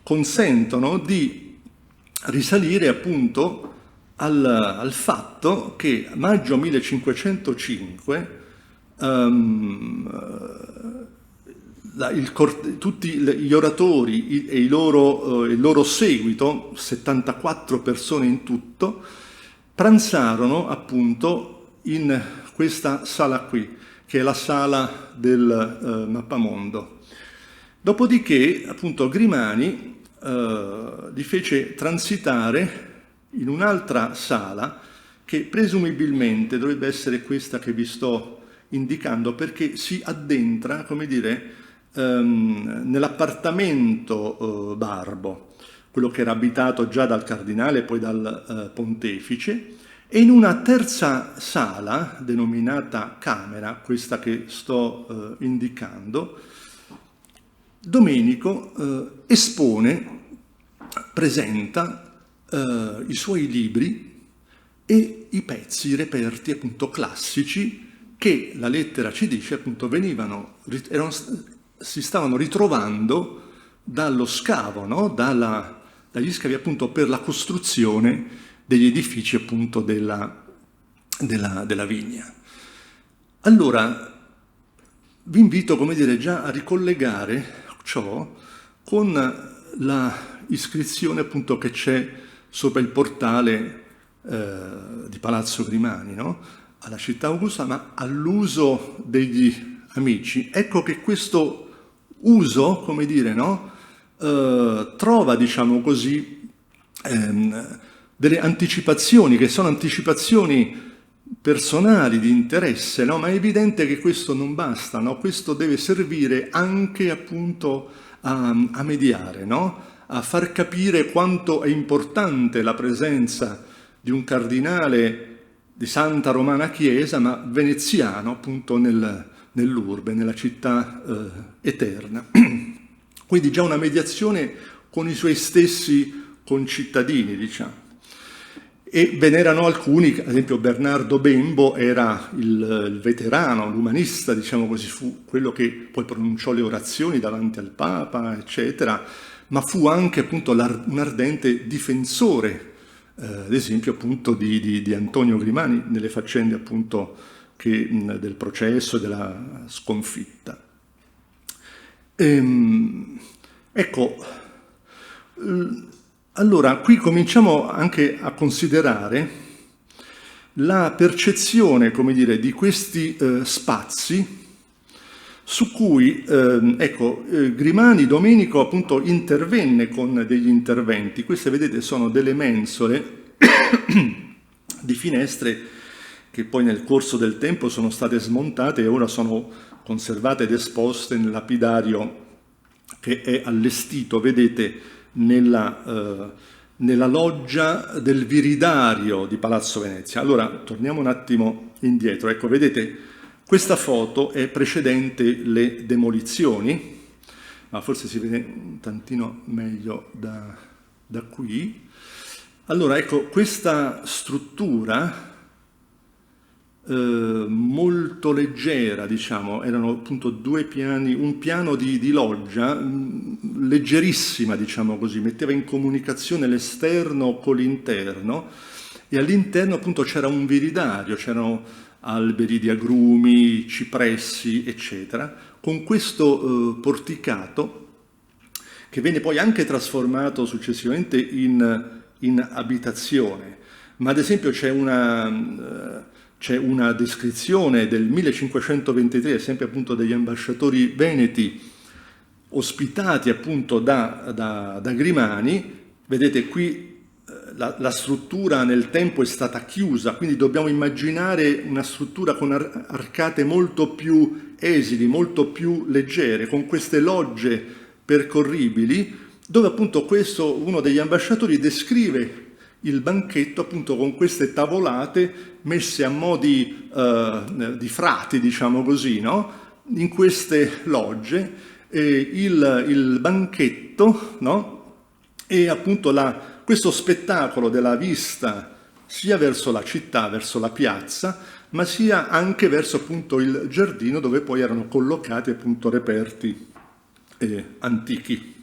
Speaker 2: consentono di risalire appunto al fatto che a maggio 1505 tutti gli oratori e il loro seguito, 74 persone in tutto, pranzarono appunto in questa sala qui, che è la sala del mappamondo. Dopodiché appunto Grimani li fece transitare in un'altra sala che presumibilmente dovrebbe essere questa che vi sto indicando, perché si addentra, come dire, nell'appartamento Barbo, quello che era abitato già dal cardinale e poi dal pontefice, e in una terza sala, denominata camera, questa che sto indicando, Domenico espone, presenta i suoi libri e i pezzi, i reperti appunto classici che la lettera ci dice appunto si stavano ritrovando dallo scavo, no? Dagli scavi appunto per la costruzione degli edifici appunto della vigna. Allora vi invito, come dire, già a ricollegare ciò con la iscrizione appunto che c'è sopra il portale di Palazzo Grimani, no? Alla città augusta, ma all'uso degli amici. Ecco che questo uso, come dire, no? Trova, diciamo così, delle anticipazioni che sono anticipazioni personali di interesse, no? Ma è evidente che questo non basta, no? Questo deve servire anche appunto a mediare, no? A far capire quanto è importante la presenza di un cardinale di Santa Romana Chiesa, ma veneziano appunto nell'urbe, nella città eterna. Quindi già una mediazione con i suoi stessi concittadini, diciamo. E ve n'erano alcuni, ad esempio Bernardo Bembo era il veterano, l'umanista, diciamo così, fu quello che poi pronunciò le orazioni davanti al Papa, eccetera, ma fu anche appunto un ardente difensore ad esempio appunto di Antonio Grimani nelle faccende appunto del processo, della sconfitta. Ecco, allora qui cominciamo anche a considerare la percezione, come dire, di questi spazi su cui, Grimani, Domenico, appunto, intervenne con degli interventi. Queste, vedete, sono delle mensole di finestre che poi nel corso del tempo sono state smontate e ora sono conservate ed esposte nel lapidario che è allestito, vedete, nella loggia del Viridario di Palazzo Venezia. Allora, torniamo un attimo indietro. Ecco, vedete, questa foto è precedente le demolizioni, ma forse si vede un tantino meglio da qui. Allora, ecco, questa struttura molto leggera, diciamo, erano appunto due piani, un piano di loggia leggerissima, diciamo così, metteva in comunicazione l'esterno con l'interno e all'interno appunto c'era un viridario, c'erano alberi di agrumi, cipressi, eccetera, con questo porticato che venne poi anche trasformato successivamente in abitazione. Ma ad esempio c'è una descrizione del 1523, sempre appunto degli ambasciatori veneti, ospitati appunto da Grimani. Vedete qui la struttura nel tempo è stata chiusa, quindi dobbiamo immaginare una struttura con arcate molto più esili, molto più leggere, con queste logge percorribili, dove appunto uno degli ambasciatori descrive il banchetto appunto con queste tavolate messe a mo' di frati, diciamo così, no? In queste logge, il banchetto, no? E appunto questo spettacolo della vista sia verso la città, verso la piazza, ma sia anche verso appunto il giardino dove poi erano collocati appunto reperti antichi.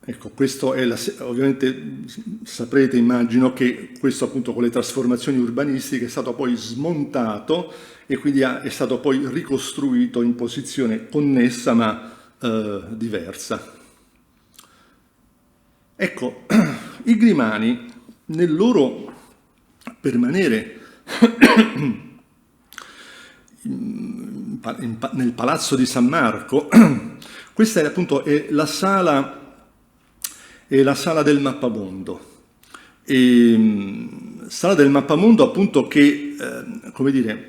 Speaker 2: Ecco, questo è ovviamente saprete, immagino, che questo appunto con le trasformazioni urbanistiche è stato poi smontato e quindi è stato poi ricostruito in posizione connessa ma diversa. Ecco, i Grimani nel loro permanere nel Palazzo di San Marco, questa appunto è la sala del mappamondo. Sala del mappamondo appunto che, come dire,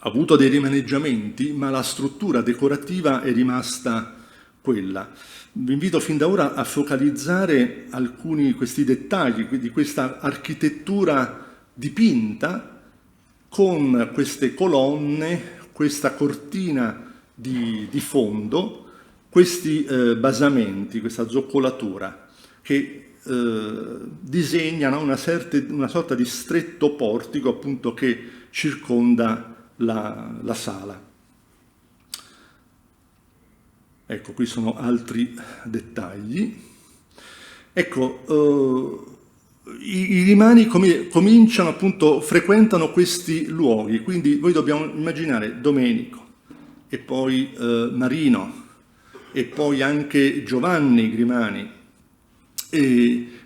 Speaker 2: ha avuto dei rimaneggiamenti, ma la struttura decorativa è rimasta quella. Vi invito fin da ora a focalizzare alcuni questi dettagli di questa architettura dipinta con queste colonne, questa cortina di fondo, questi basamenti, questa zoccolatura che disegnano una sorta di stretto portico appunto che circonda la sala. Ecco, qui sono altri dettagli. Ecco, i Grimani cominciano appunto, frequentano questi luoghi, quindi voi dobbiamo immaginare Domenico e poi Marino e poi anche Giovanni Grimani,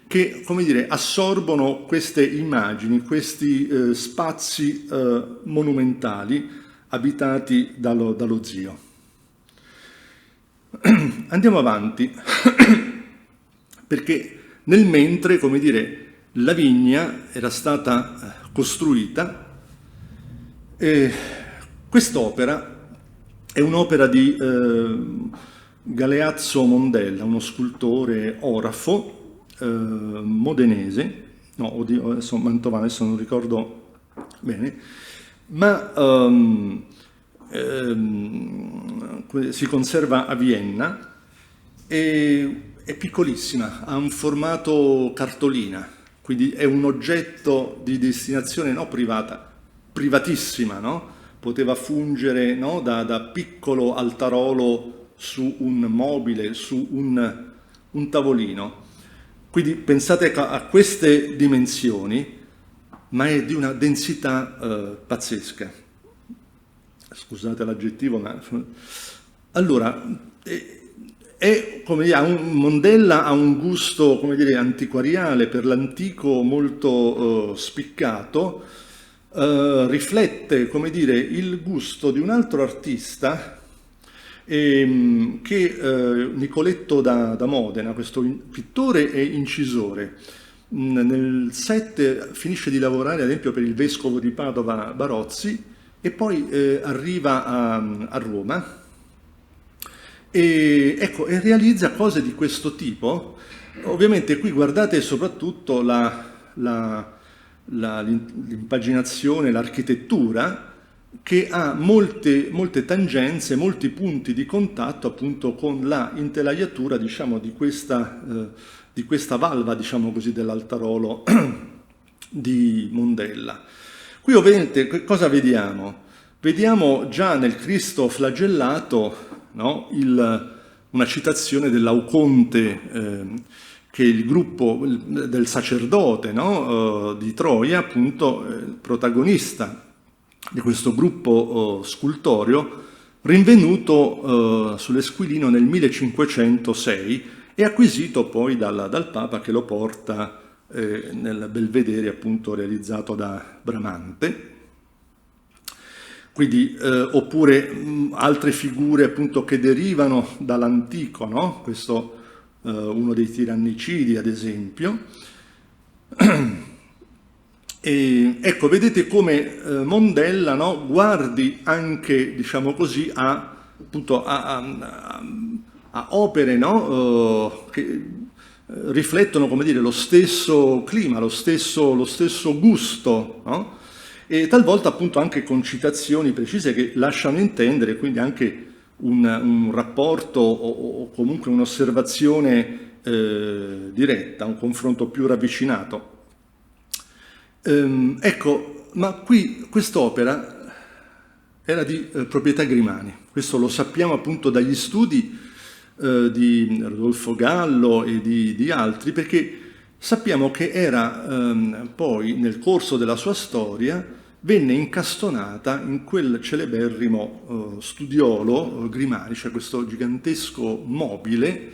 Speaker 2: che, come dire, assorbono queste immagini, questi spazi monumentali abitati dallo zio. Andiamo avanti, perché nel mentre, come dire, la vigna era stata costruita e quest'opera è un'opera di Galeazzo Mondella, uno scultore orafo modenese, no, adesso mantovano, adesso non ricordo bene, ma si conserva a Vienna e è piccolissima, ha un formato cartolina, quindi è un oggetto di destinazione no privata, privatissima, no? Poteva fungere no, da piccolo altarolo su un mobile, su un tavolino. Quindi pensate a queste dimensioni, ma è di una densità pazzesca. Scusate l'aggettivo, ma... Allora, come dire, Mondella ha un gusto, come dire, antiquariale, per l'antico molto spiccato, riflette, come dire, il gusto di un altro artista, Nicoletto da Modena, questo pittore e incisore. Nel 7 finisce di lavorare, ad esempio, per il vescovo di Padova Barozzi, e poi arriva a Roma e realizza cose di questo tipo. Ovviamente qui guardate soprattutto l'impaginazione, l'architettura, che ha molte tangenze, molti punti di contatto appunto con la intelaiatura, diciamo, di questa valva, diciamo così, dell'altarolo di Mondella. Qui ovviamente cosa vediamo? Vediamo già nel Cristo flagellato, no, una citazione dell'Auconte, che è il gruppo del sacerdote, no, di Troia, appunto protagonista di questo gruppo scultoreo, rinvenuto sull'Esquilino nel 1506 e acquisito poi dal Papa, che lo porta nel Belvedere, appunto, realizzato da Bramante. Quindi, oppure altre figure, appunto, che derivano dall'antico, no? Questo uno dei tirannicidi, ad esempio. E ecco, vedete come Mondella, no, guardi anche, diciamo così, appunto, a opere, no, che riflettono, come dire, lo stesso clima, lo stesso gusto, no? E talvolta appunto anche con citazioni precise che lasciano intendere quindi anche un rapporto o comunque un'osservazione diretta, un confronto più ravvicinato. Ecco, ma qui quest'opera era di proprietà Grimani, questo lo sappiamo appunto dagli studi di Rodolfo Gallo e di altri, perché sappiamo che era poi nel corso della sua storia venne incastonata in quel celeberrimo studiolo Grimani, cioè questo gigantesco mobile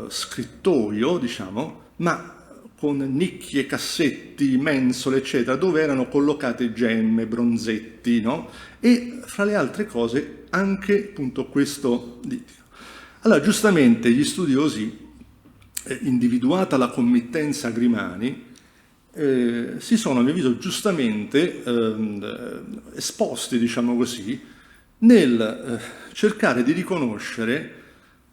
Speaker 2: scrittoio, diciamo, ma con nicchie, cassetti, mensole, eccetera, dove erano collocate gemme, bronzetti, no? E fra le altre cose anche appunto questo dittico. Allora, giustamente gli studiosi, individuata la committenza Grimani, si sono, a mio avviso, giustamente esposti, diciamo così, nel cercare di riconoscere,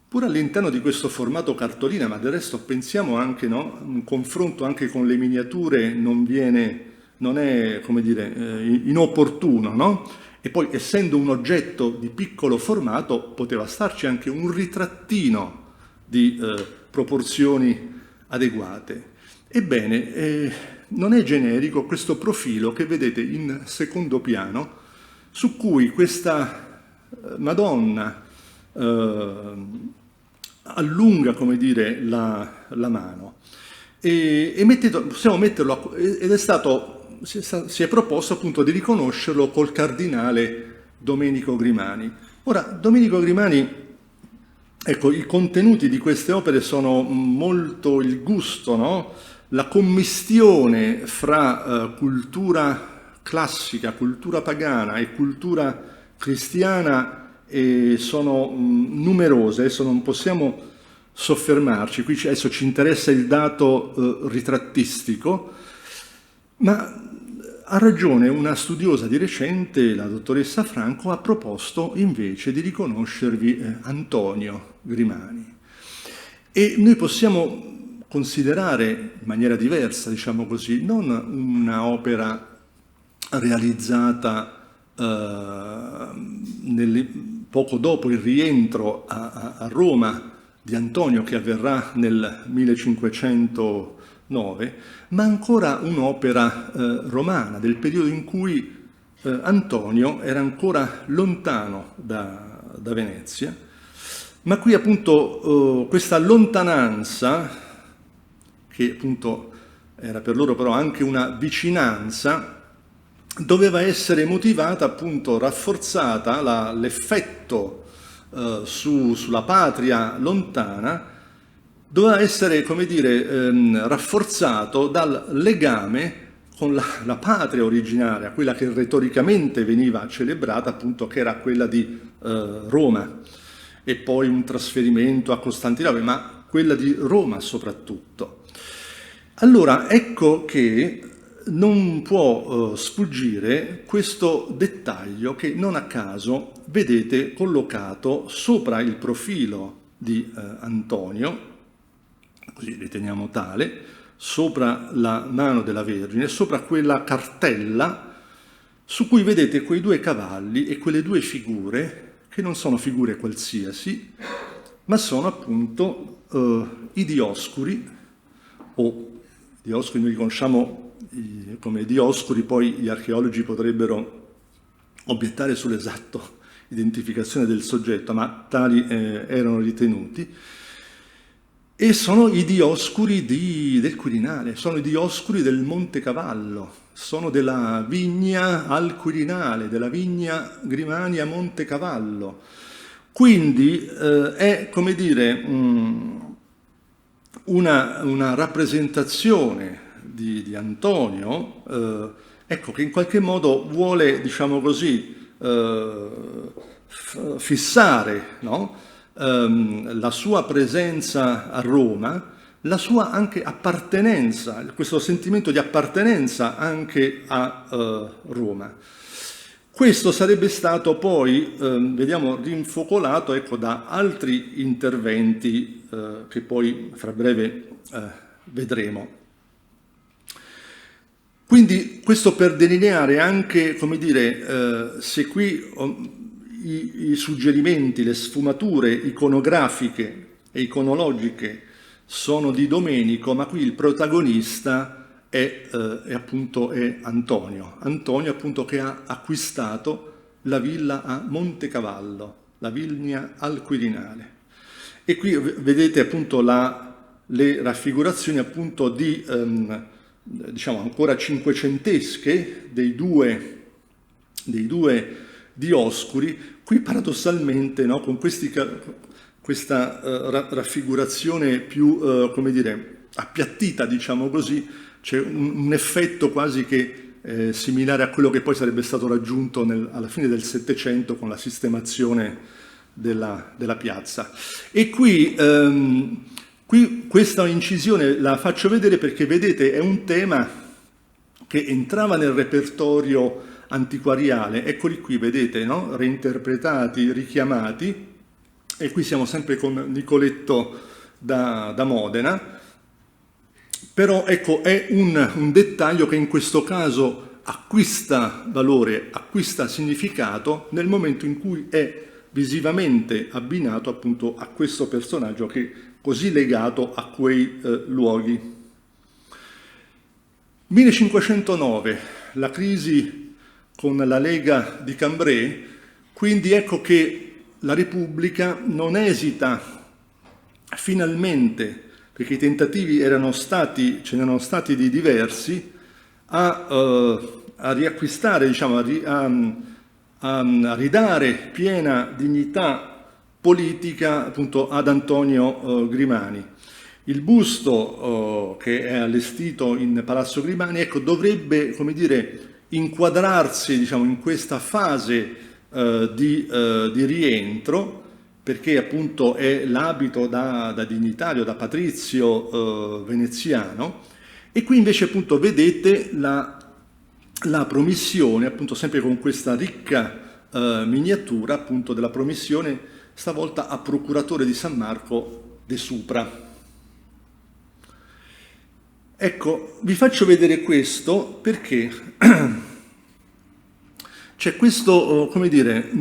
Speaker 2: pur all'interno di questo formato cartolina, ma del resto pensiamo anche, no, un confronto anche con le miniature non è, come dire, inopportuno, no? E poi, essendo un oggetto di piccolo formato, poteva starci anche un ritrattino di proporzioni adeguate. Ebbene, non è generico questo profilo che vedete in secondo piano, su cui questa Madonna allunga, come dire, la mano. Possiamo metterlo, ed è stato, si è proposto appunto di riconoscerlo col cardinale Domenico Grimani. Ora, Domenico Grimani, ecco, i contenuti di queste opere sono molto il gusto, no? La commistione fra cultura classica, cultura pagana e cultura cristiana sono numerose, adesso non possiamo soffermarci, qui adesso ci interessa il dato ritrattistico, ma ha ragione una studiosa di recente, la dottoressa Franco, ha proposto invece di riconoscervi Antonio Grimani. E noi possiamo considerare in maniera diversa, diciamo così, non una opera realizzata poco dopo il rientro a Roma di Antonio, che avverrà nel 1509, ma ancora un'opera romana del periodo in cui Antonio era ancora lontano da da Venezia, ma qui appunto questa lontananza, che appunto era per loro però anche una vicinanza, doveva essere motivata, appunto rafforzata, l'effetto sulla patria lontana doveva essere, come dire, rafforzato dal legame con la patria originaria, quella che retoricamente veniva celebrata, appunto, che era quella di Roma, e poi un trasferimento a Costantinopoli, ma quella di Roma soprattutto. Allora, ecco che non può sfuggire questo dettaglio che non a caso vedete collocato sopra il profilo di Antonio, così riteniamo tale, sopra la mano della Vergine, sopra quella cartella su cui vedete quei due cavalli e quelle due figure, che non sono figure qualsiasi, ma sono appunto i Dioscuri, o Dioscuri noi li conosciamo come Dioscuri, poi gli archeologi potrebbero obiettare sull'esatto identificazione del soggetto, ma tali erano ritenuti, e sono i Dioscuri del Quirinale, sono i Dioscuri del Monte Cavallo, sono della vigna al Quirinale, della vigna Grimania Monte Cavallo. Quindi è, come dire, una rappresentazione di Antonio, ecco, che in qualche modo vuole, diciamo così, fissare, no? La sua presenza a Roma, la sua anche appartenenza, questo sentimento di appartenenza anche a Roma. Questo sarebbe stato poi, vediamo, rinfocolato, ecco, da altri interventi che poi fra breve vedremo. Quindi questo per delineare anche, come dire, se qui i suggerimenti, le sfumature iconografiche e iconologiche sono di Domenico, ma qui il protagonista è appunto Antonio. Antonio appunto che ha acquistato la villa a Montecavallo, la vigna al Quirinale. E qui vedete appunto le raffigurazioni appunto di, diciamo ancora cinquecentesche dei due Dioscuri, qui paradossalmente, no, con questa raffigurazione più, come dire, appiattita, diciamo così, c'è un effetto quasi che similare a quello che poi sarebbe stato raggiunto alla fine del Settecento con la sistemazione della piazza. E qui questa incisione la faccio vedere perché, vedete, è un tema che entrava nel repertorio antiquariale. Eccoli qui, vedete, no? Reinterpretati, richiamati, e qui siamo sempre con Nicoletto da Modena, però ecco è un dettaglio che in questo caso acquista valore, acquista significato nel momento in cui è visivamente abbinato appunto a questo personaggio che è così legato a quei luoghi. 1509, la crisi con la Lega di Cambrai, quindi ecco che la Repubblica non esita finalmente, perché i tentativi ce n'erano stati di diversi, a riacquistare, diciamo, a ridare piena dignità politica appunto ad Antonio Grimani. Il busto che è allestito in Palazzo Grimani, ecco, dovrebbe, come dire, inquadrarsi, diciamo, in questa fase di rientro, perché appunto è l'abito da dignitario, da patrizio veneziano, e qui invece appunto vedete la promissione, appunto sempre con questa ricca miniatura appunto della promissione, stavolta a procuratore di San Marco de Supra. Ecco, vi faccio vedere questo perché c'è questo, come dire,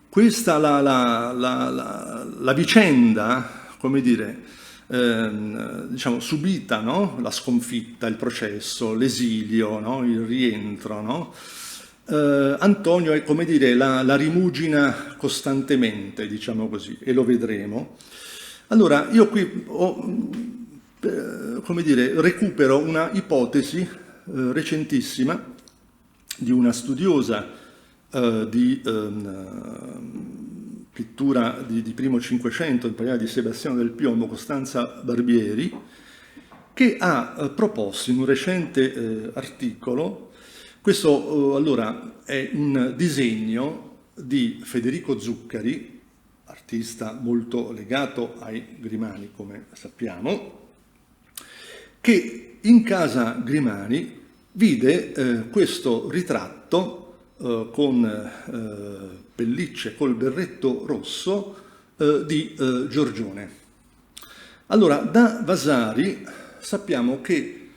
Speaker 2: questa la vicenda, come dire, diciamo subita, no? La sconfitta, il processo, l'esilio, no? Il rientro, no? Antonio è, come dire, la rimugina costantemente, diciamo così, e lo vedremo. Allora, io qui come dire, recupero una ipotesi recentissima di una studiosa di pittura di primo Cinquecento, in particolare di Sebastiano del Piombo, Costanza Barbieri, che ha proposto in un recente articolo, questo allora è un disegno di Federico Zuccari, artista molto legato ai Grimani, come sappiamo, che in casa Grimani vide questo ritratto con pellicce, col berretto rosso di Giorgione. Allora, da Vasari sappiamo che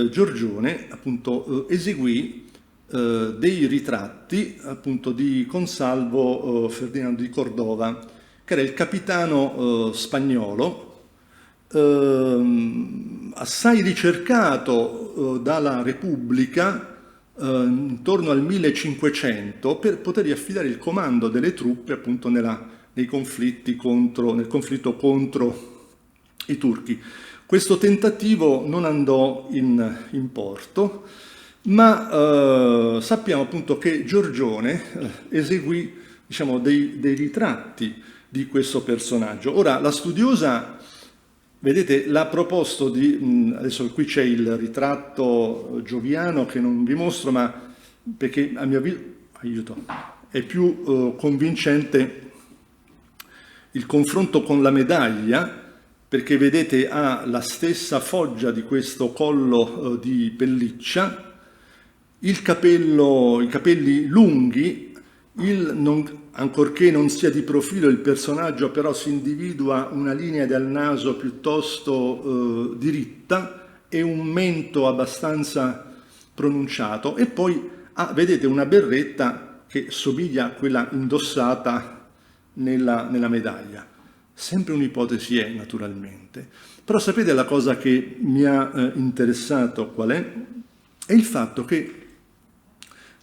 Speaker 2: Giorgione appunto eseguì dei ritratti appunto di Consalvo Ferdinando di Cordova, che era il capitano spagnolo, assai ricercato dalla Repubblica intorno al 1500 per potergli affidare il comando delle truppe appunto nel conflitto contro i turchi. Questo tentativo non andò in porto, ma sappiamo appunto che Giorgione eseguì, diciamo, dei ritratti di questo personaggio. Ora, la studiosa, vedete, l'ha proposto adesso qui c'è il ritratto gioviano che non vi mostro, ma perché a mio avviso è più convincente il confronto con la medaglia, perché vedete ha la stessa foggia di questo collo di pelliccia, i capelli lunghi, ancorché non sia di profilo il personaggio, però si individua una linea del naso piuttosto diritta e un mento abbastanza pronunciato, e poi vedete una berretta che somiglia a quella indossata nella medaglia. Sempre un'ipotesi è, naturalmente. Però sapete la cosa che mi ha interessato qual è? È il fatto che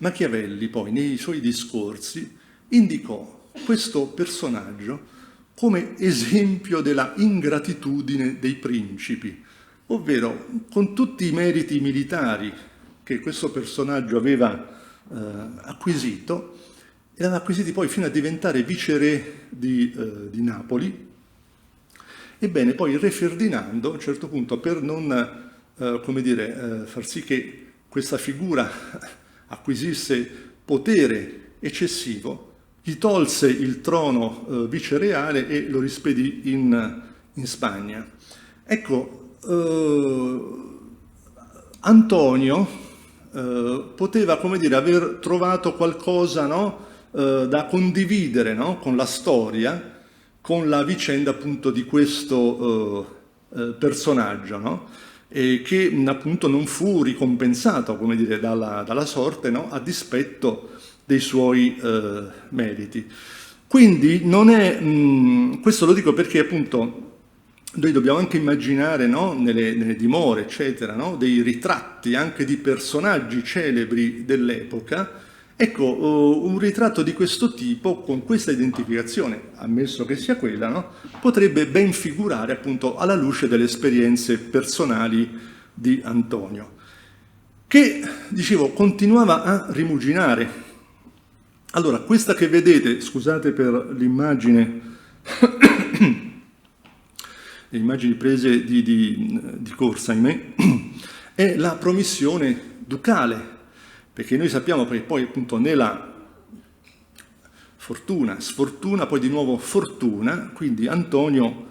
Speaker 2: Machiavelli poi nei suoi discorsi indicò questo personaggio come esempio della ingratitudine dei principi, ovvero con tutti i meriti militari che questo personaggio aveva acquisito, e l'aveva acquisiti poi fino a diventare viceré di Napoli. Ebbene, poi Re Ferdinando, a un certo punto, per non far sì che questa figura acquisisse potere eccessivo, gli tolse il trono vicereale e lo rispedì in Spagna. Ecco, Antonio poteva, come dire, aver trovato qualcosa, no, da condividere, no, con la storia, con la vicenda appunto di questo personaggio, no? E che appunto non fu ricompensato, come dire, dalla sorte, no? A dispetto dei suoi meriti. Quindi non è, questo lo dico perché appunto noi dobbiamo anche immaginare, no? nelle dimore, eccetera, no? Dei ritratti anche di personaggi celebri dell'epoca. Ecco, un ritratto di questo tipo, con questa identificazione, ammesso che sia quella, no? Potrebbe ben figurare appunto alla luce delle esperienze personali di Antonio, che, dicevo, continuava a rimuginare. Allora, questa che vedete, scusate per l'immagine, le immagini prese di corsa, ahimè, è la promissione ducale, perché noi sappiamo che poi appunto nella fortuna, sfortuna, poi di nuovo fortuna, quindi Antonio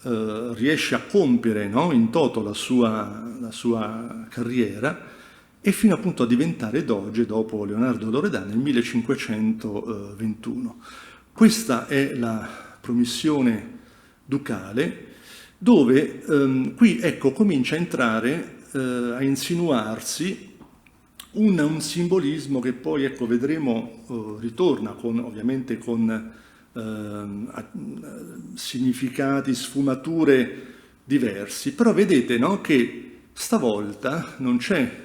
Speaker 2: riesce a compiere, no, in toto la sua carriera e fino appunto a diventare doge dopo Leonardo Loredano nel 1521. Questa è la promissione ducale, dove qui ecco comincia a entrare, a insinuarsi un simbolismo che poi, ecco, vedremo ritorna ovviamente con significati, sfumature diversi, però vedete, no, che stavolta non c'è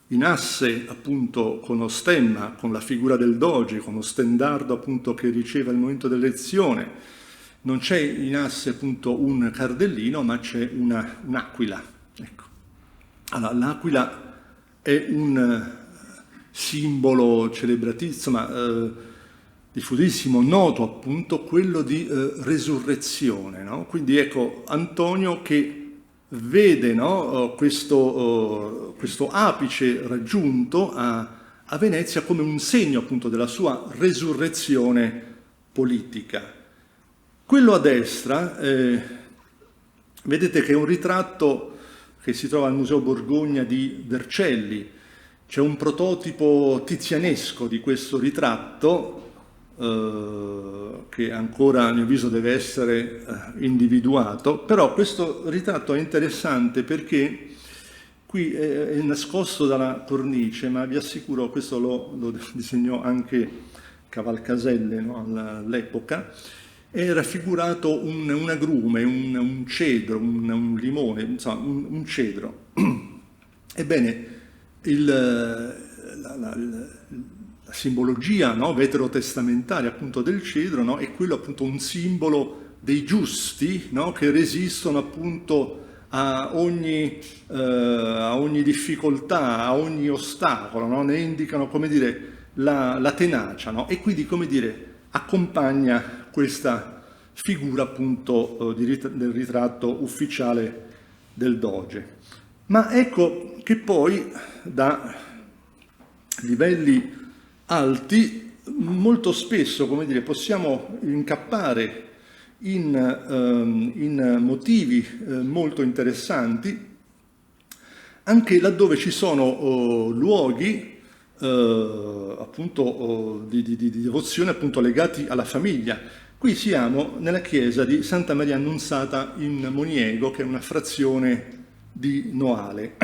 Speaker 2: in asse appunto con lo stemma, con la figura del doge, con lo stendardo appunto che riceve al momento dell'elezione. Non c'è in asse appunto un cardellino, ma c'è un'aquila. Ecco. Allora, l'aquila è un simbolo celebratissimo, diffusissimo, noto appunto, quello di resurrezione, no? Quindi ecco Antonio che vede, no, questo apice raggiunto a Venezia come un segno appunto della sua resurrezione politica. Quello a destra, vedete che è un ritratto che si trova al Museo Borgogna di Vercelli. C'è un prototipo tizianesco di questo ritratto che ancora a mio avviso deve essere individuato, però questo ritratto è interessante perché qui è nascosto dalla cornice, ma vi assicuro, questo lo disegnò anche Cavalcaselle, no, all'epoca, è raffigurato un agrume, un cedro, un limone, insomma un cedro. Ebbene, la simbologia, no, veterotestamentaria appunto del cedro, no, è quello appunto un simbolo dei giusti, no, che resistono appunto a ogni difficoltà, a ogni ostacolo, no, ne indicano, come dire, la tenacia, no, e quindi, come dire, accompagna questa figura appunto del ritratto ufficiale del doge. Ma ecco che poi da livelli alti molto spesso, come dire, possiamo incappare in motivi molto interessanti, anche laddove ci sono luoghi appunto di devozione appunto legati alla famiglia. Qui siamo nella chiesa di Santa Maria Annunziata in Moniego, che è una frazione di Noale,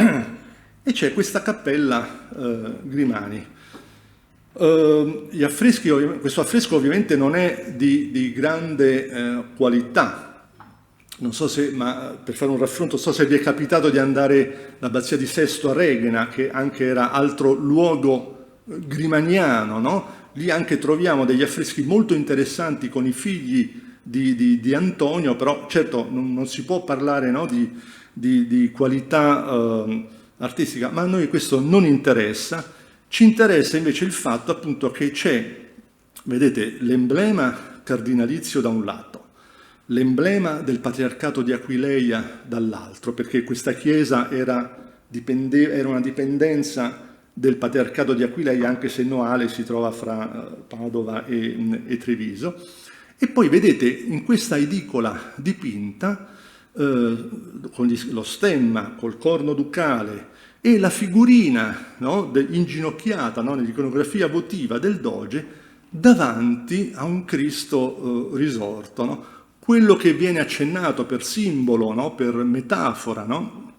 Speaker 2: e c'è questa cappella Grimani. Questo affresco ovviamente non è di grande qualità. Non so se, ma per fare un raffronto, so se vi è capitato di andare all'abbazia di Sesto a Reghena, che anche era altro luogo grimaniano, no? Lì anche troviamo degli affreschi molto interessanti con i figli di Antonio, però certo non si può parlare, no, di qualità artistica, ma a noi questo non interessa. Ci interessa invece il fatto appunto che c'è, vedete, l'emblema cardinalizio da un lato, l'emblema del patriarcato di Aquileia dall'altro, perché questa chiesa era una dipendenza del patriarcato di Aquileia, anche se Noale si trova fra Padova e Treviso. E poi vedete in questa edicola dipinta con lo stemma, col corno ducale e la figurina, no, inginocchiata, no, nell'iconografia votiva del doge davanti a un Cristo risorto, no? Quello che viene accennato per simbolo, no, per metafora, no?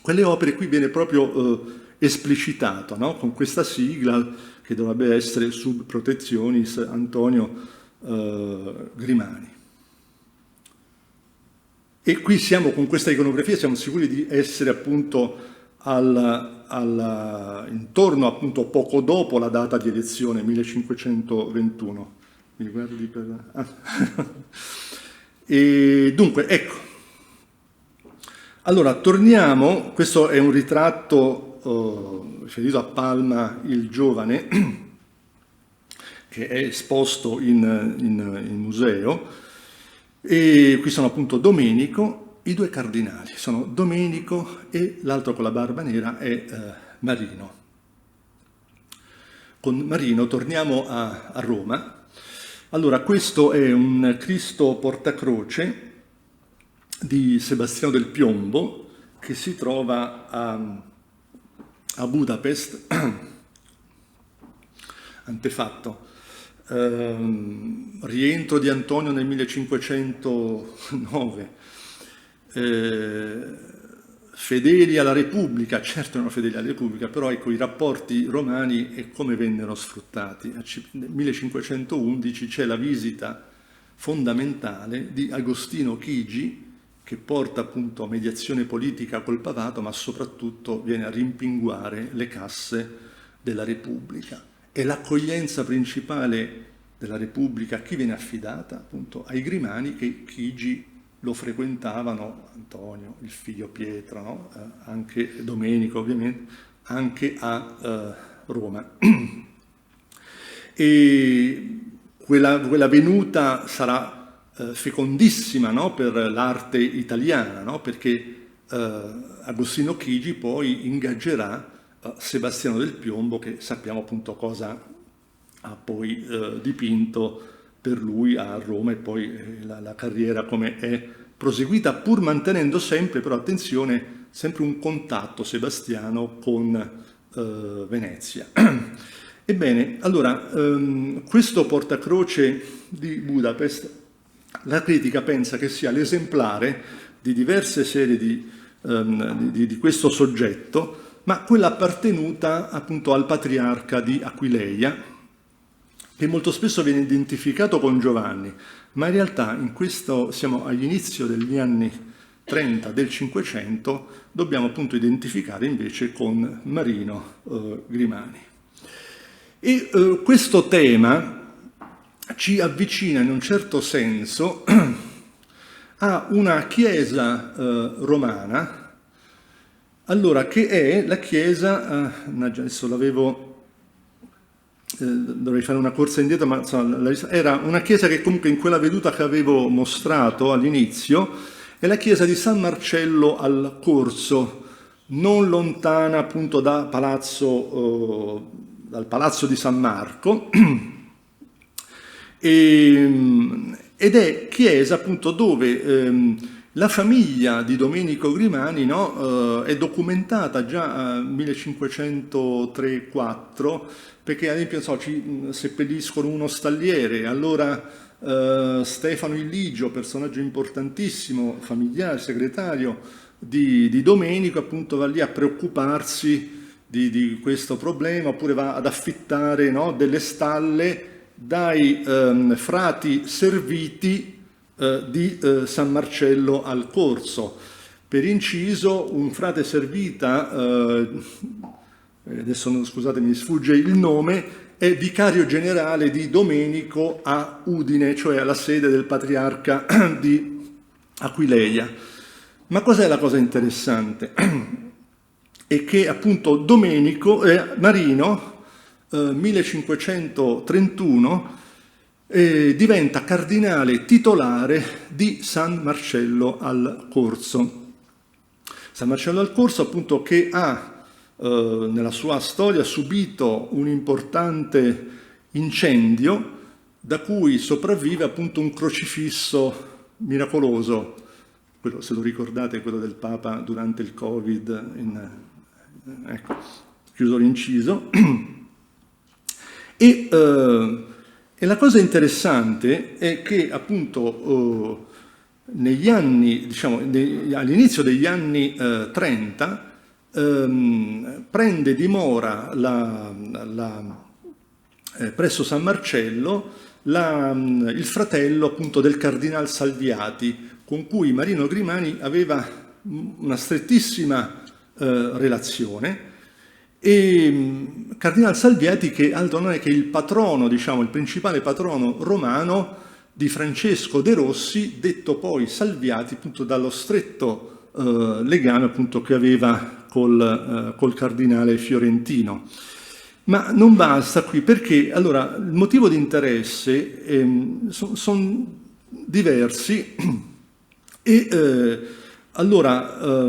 Speaker 2: Quelle opere qui viene proprio esplicitato, no? Con questa sigla che dovrebbe essere Sub Protectionis Antonio Grimani. E qui siamo, con questa iconografia, siamo sicuri di essere appunto intorno appunto poco dopo la data di elezione, 1521. Mi guardi per... E dunque, ecco. Allora, torniamo, questo è un ritratto riferito a Palma il Giovane, che è esposto in museo, e qui sono appunto Domenico. I due cardinali sono Domenico e l'altro con la barba nera è Marino. Con Marino torniamo a Roma. Allora, questo è un Cristo portacroce di Sebastiano del Piombo che si trova a Budapest, antefatto. Rientro di Antonio nel 1509. Fedeli alla Repubblica, certo erano fedeli alla Repubblica, però ecco i rapporti romani e come vennero sfruttati. Nel 1511 c'è la visita fondamentale di Agostino Chigi, che porta appunto a mediazione politica col papato, ma soprattutto viene a rimpinguare le casse della Repubblica. E l'accoglienza principale della Repubblica a chi viene affidata? Appunto ai Grimani, che Chigi lo frequentavano, Antonio, il figlio Pietro, no? Anche Domenico ovviamente, anche a Roma. E quella venuta sarà fecondissima, no? Per l'arte italiana, no? Perché Agostino Chigi poi ingaggerà Sebastiano del Piombo, che sappiamo appunto cosa ha poi dipinto per lui a Roma, e poi la carriera come è proseguita, pur mantenendo sempre, però attenzione, sempre un contatto Sebastiano con Venezia. Ebbene, allora, questo portacroce di Budapest, la critica pensa che sia l'esemplare di diverse serie di questo soggetto, ma quella appartenuta appunto al patriarca di Aquileia, che molto spesso viene identificato con Giovanni, ma in realtà in questo siamo all'inizio degli anni 30 del Cinquecento, dobbiamo appunto identificare invece con Marino Grimani. E questo tema ci avvicina in un certo senso a una chiesa romana, allora, che è la chiesa, adesso l'avevo, dovrei fare una corsa indietro, ma insomma, era una chiesa che comunque in quella veduta che avevo mostrato all'inizio, è la chiesa di San Marcello al Corso, non lontana appunto dal palazzo di San Marco, ed è chiesa appunto dove la famiglia di Domenico Grimani, no, è documentata già nel 1503-4, perché ad esempio ci seppelliscono uno stalliere, allora Stefano Illigio, personaggio importantissimo, familiare, segretario di Domenico, appunto va lì a preoccuparsi di questo problema, oppure va ad affittare, no, delle stalle dai frati serviti di San Marcello al Corso. Per inciso, un frate servita, adesso scusate mi sfugge il nome, è vicario generale di Domenico a Udine, cioè alla sede del patriarca di Aquileia. Ma cos'è la cosa interessante? È che appunto Marino, 1531, diventa cardinale titolare di San Marcello al Corso. San Marcello al Corso appunto che ha nella sua storia subito un importante incendio da cui sopravvive appunto un crocifisso miracoloso, quello, se lo ricordate, quello del Papa durante il Covid, ecco, chiuso l'inciso. E la cosa interessante è che appunto negli anni, diciamo, all'inizio degli anni 30 prende dimora presso San Marcello il fratello appunto del cardinal Salviati, con cui Marino Grimani aveva una strettissima relazione. E Cardinal Salviati, che altro non è che il patrono, diciamo, il principale patrono romano di Francesco de Rossi, detto poi Salviati appunto dallo stretto legame appunto che aveva col cardinale fiorentino. Ma non basta qui, perché allora il motivo di interesse sono diversi e allora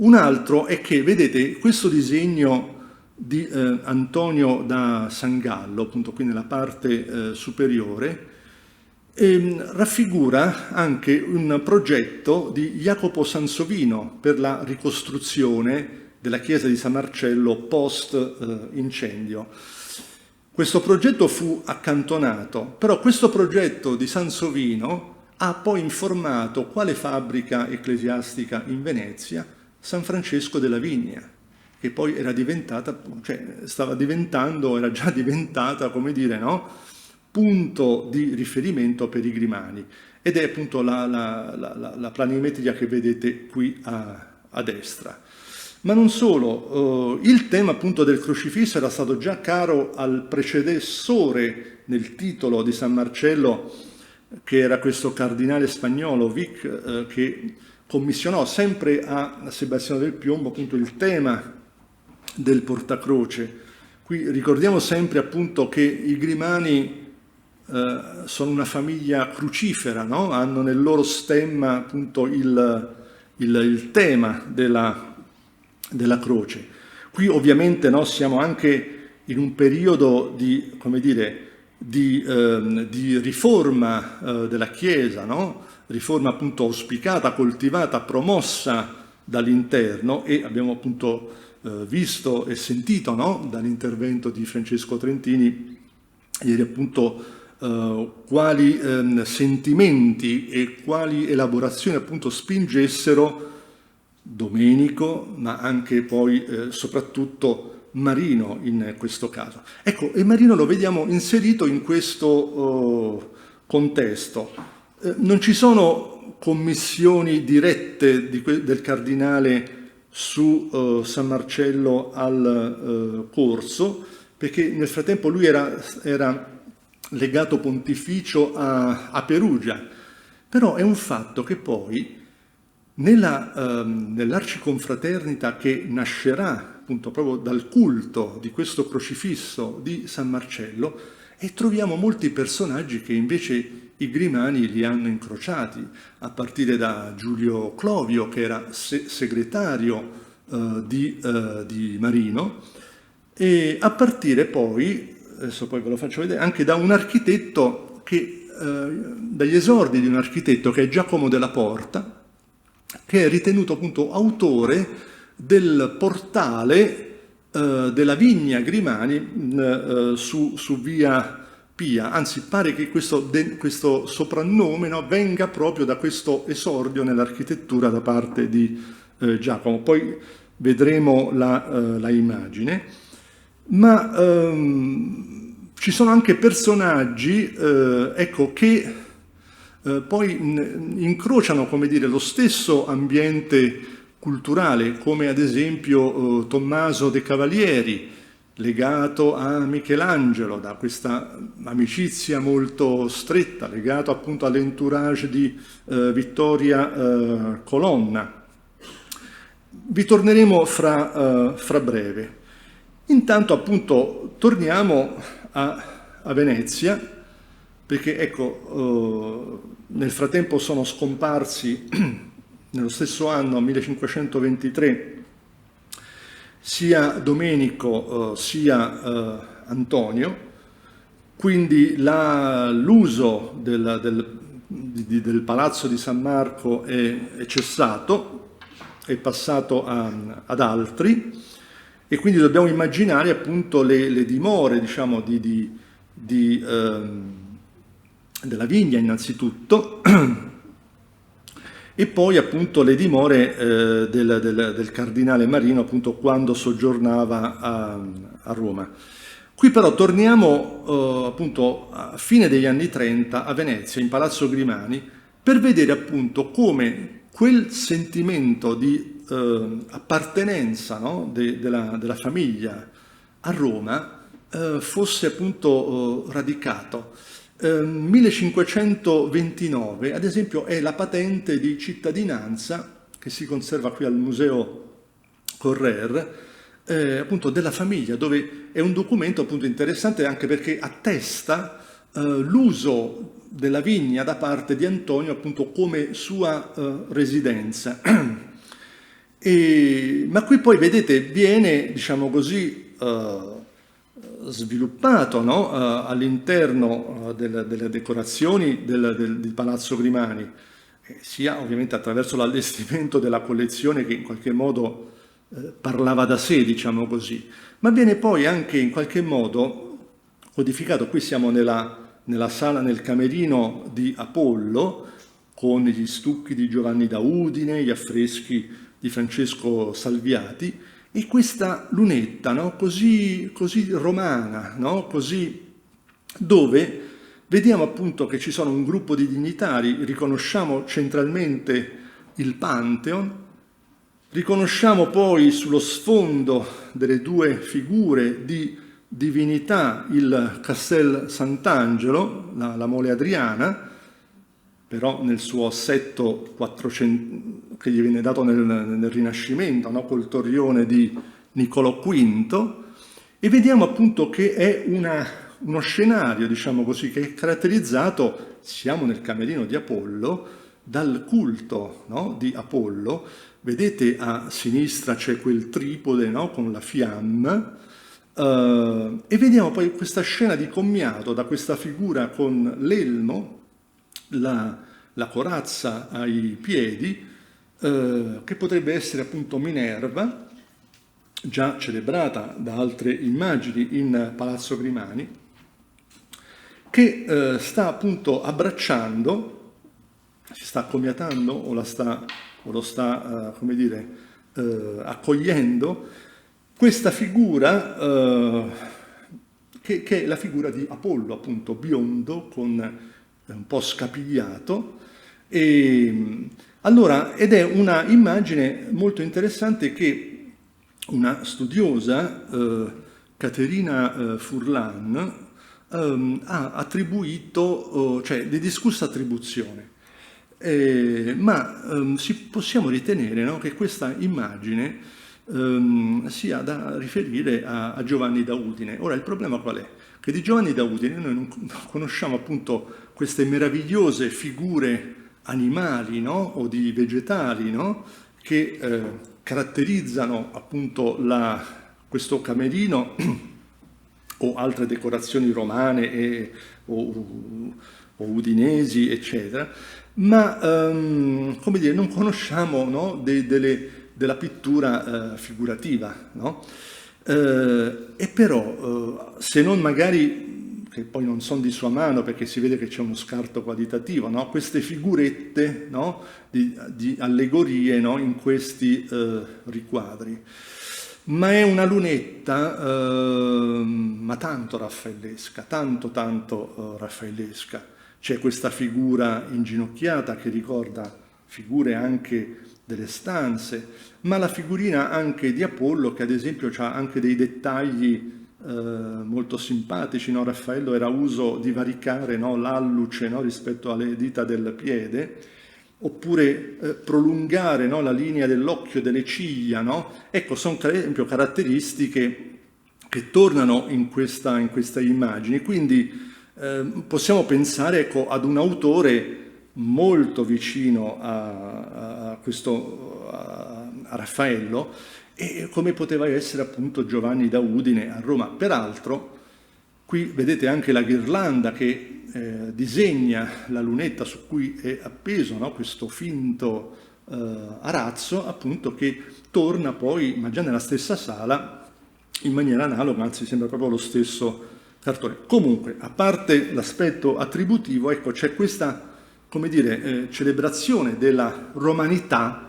Speaker 2: un altro è che, vedete, questo disegno di Antonio da San Gallo, appunto qui nella parte superiore, raffigura anche un progetto di Jacopo Sansovino per la ricostruzione della chiesa di San Marcello post incendio. Questo progetto fu accantonato, però questo progetto di Sansovino ha poi informato quale fabbrica ecclesiastica in Venezia? San Francesco della Vigna, che poi era diventata, cioè stava diventando, era già diventata, come dire, no? punto di riferimento per i Grimani, ed è appunto la planimetria che vedete qui a destra. Ma non solo, il tema appunto del crocifisso era stato già caro al predecessore nel titolo di San Marcello, che era questo cardinale spagnolo Vic, che commissionò sempre a Sebastiano del Piombo appunto il tema del portacroce. Qui ricordiamo sempre appunto che i Grimani sono una famiglia crucifera, no? Hanno nel loro stemma appunto il tema della croce. Qui ovviamente, no, siamo anche in un periodo di, come dire, di riforma della Chiesa, no? Riforma appunto auspicata, coltivata, promossa dall'interno, e abbiamo appunto visto e sentito, no, dall'intervento di Francesco Trentini ieri appunto quali sentimenti e quali elaborazioni appunto spingessero Domenico, ma anche poi soprattutto Marino in questo caso. Ecco, e Marino lo vediamo inserito in questo contesto. Non ci sono commissioni dirette del cardinale su San Marcello al Corso, perché nel frattempo lui era legato pontificio a Perugia, però è un fatto che poi nell'arciconfraternita che nascerà appunto proprio dal culto di questo crocifisso di San Marcello, e troviamo molti personaggi che invece i Grimani li hanno incrociati, a partire da Giulio Clovio, che era segretario di Marino, e a partire poi, adesso poi ve lo faccio vedere, anche da un architetto dagli esordi di un architetto che è Giacomo della Porta, che è ritenuto appunto autore del portale della Vigna Grimani su via Pia. Anzi, pare che questo soprannome, no, venga proprio da questo esordio nell'architettura da parte di Giacomo. Poi vedremo la immagine. Ma ci sono anche personaggi ecco, che poi incrociano, come dire, lo stesso ambiente culturale, come ad esempio Tommaso de Cavalieri, legato a Michelangelo, da questa amicizia molto stretta, legato appunto all'entourage di Vittoria Colonna. Vi torneremo fra breve. Intanto appunto torniamo a Venezia, perché ecco, nel frattempo sono scomparsi nello stesso anno, 1523, sia Domenico sia Antonio, quindi l'uso del Palazzo di San Marco è cessato, è passato ad altri, e quindi dobbiamo immaginare appunto le dimore, diciamo, della Vigna innanzitutto, e poi appunto le dimore del cardinale Marino appunto quando soggiornava a Roma. Qui però torniamo appunto a fine degli anni 30 a Venezia, in Palazzo Grimani, per vedere appunto come quel sentimento di appartenenza, no, della famiglia a Roma fosse appunto radicato. 1529, ad esempio, è la patente di cittadinanza che si conserva qui al Museo Correr, appunto della famiglia, dove è un documento appunto interessante anche perché attesta l'uso della vigna da parte di Antonio appunto come sua residenza. Ma qui poi vedete viene, diciamo così, sviluppato, no? All'interno delle decorazioni di Palazzo Grimani, sia ovviamente attraverso l'allestimento della collezione che in qualche modo parlava da sé, diciamo così, ma viene poi anche in qualche modo codificato. Qui siamo nella sala, nel camerino di Apollo, con gli stucchi di Giovanni da Udine, gli affreschi di Francesco Salviati, e questa lunetta, no? così romana, no? Così, dove Vediamo appunto che ci sono un gruppo di dignitari, riconosciamo centralmente il Pantheon, riconosciamo poi sullo sfondo delle due figure di divinità il Castel Sant'Angelo, la Mole Adriana, però nel suo assetto 400, che gli viene dato nel Rinascimento, no? Col torrione di Niccolò V, e vediamo appunto che è uno scenario, diciamo così, che è caratterizzato, siamo nel camerino di Apollo, dal culto, no? Di Apollo. Vedete a sinistra c'è quel tripode, no? Con la fiamma, e vediamo poi questa scena di commiato da questa figura con l'elmo, la corazza ai piedi, che potrebbe essere appunto Minerva, già celebrata da altre immagini in Palazzo Grimani, che sta appunto abbracciando, si sta accomiatando o lo sta come dire, accogliendo questa figura che è la figura di Apollo, appunto biondo, con un po' scapigliato. Allora, ed è una immagine molto interessante che una studiosa, Caterina Furlan, ha attribuito, cioè di discussa attribuzione, ma possiamo ritenere, no, che questa immagine sia da riferire a Giovanni da Udine. Ora, il problema qual è? Che di Giovanni da Udine noi non conosciamo appunto queste meravigliose figure animali, no? O di vegetali, no? Che caratterizzano appunto questo camerino o altre decorazioni romane o udinesi, eccetera, ma come dire, non conosciamo, no? della pittura figurativa, no? E però, se non magari, che poi non sono di sua mano perché si vede che c'è uno scarto qualitativo, no? Queste figurette, no? di allegorie, no? In questi riquadri. Ma è una lunetta, ma tanto raffaellesca, tanto raffaellesca. C'è questa figura inginocchiata che ricorda figure anche delle stanze, ma la figurina anche di Apollo, che ad esempio ha anche dei dettagli molto simpatici, no? Raffaello era uso di varicare, no? L'alluce, no? Rispetto alle dita del piede, oppure prolungare, no? La linea dell'occhio, delle ciglia, no? Ecco, sono per esempio caratteristiche che tornano in questa immagine, quindi possiamo pensare, ecco, ad un autore molto vicino a Raffaello, e come poteva essere appunto Giovanni da Udine a Roma. Peraltro qui vedete anche la ghirlanda che disegna la lunetta su cui è appeso, no? Questo finto arazzo, appunto, che torna poi, ma già nella stessa sala, in maniera analoga, anzi sembra proprio lo stesso cartone. Comunque, a parte l'aspetto attributivo, ecco, c'è questa, come dire, celebrazione della romanità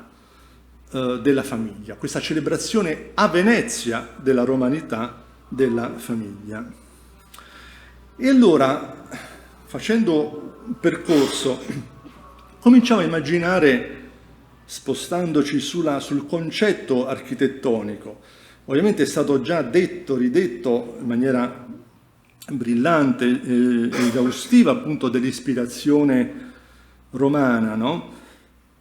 Speaker 2: della famiglia, questa celebrazione a Venezia della romanità della famiglia. E allora, facendo un percorso, cominciamo a immaginare, spostandoci sul concetto architettonico. Ovviamente è stato già detto, ridetto in maniera brillante ed esaustiva appunto dell'ispirazione romana, no?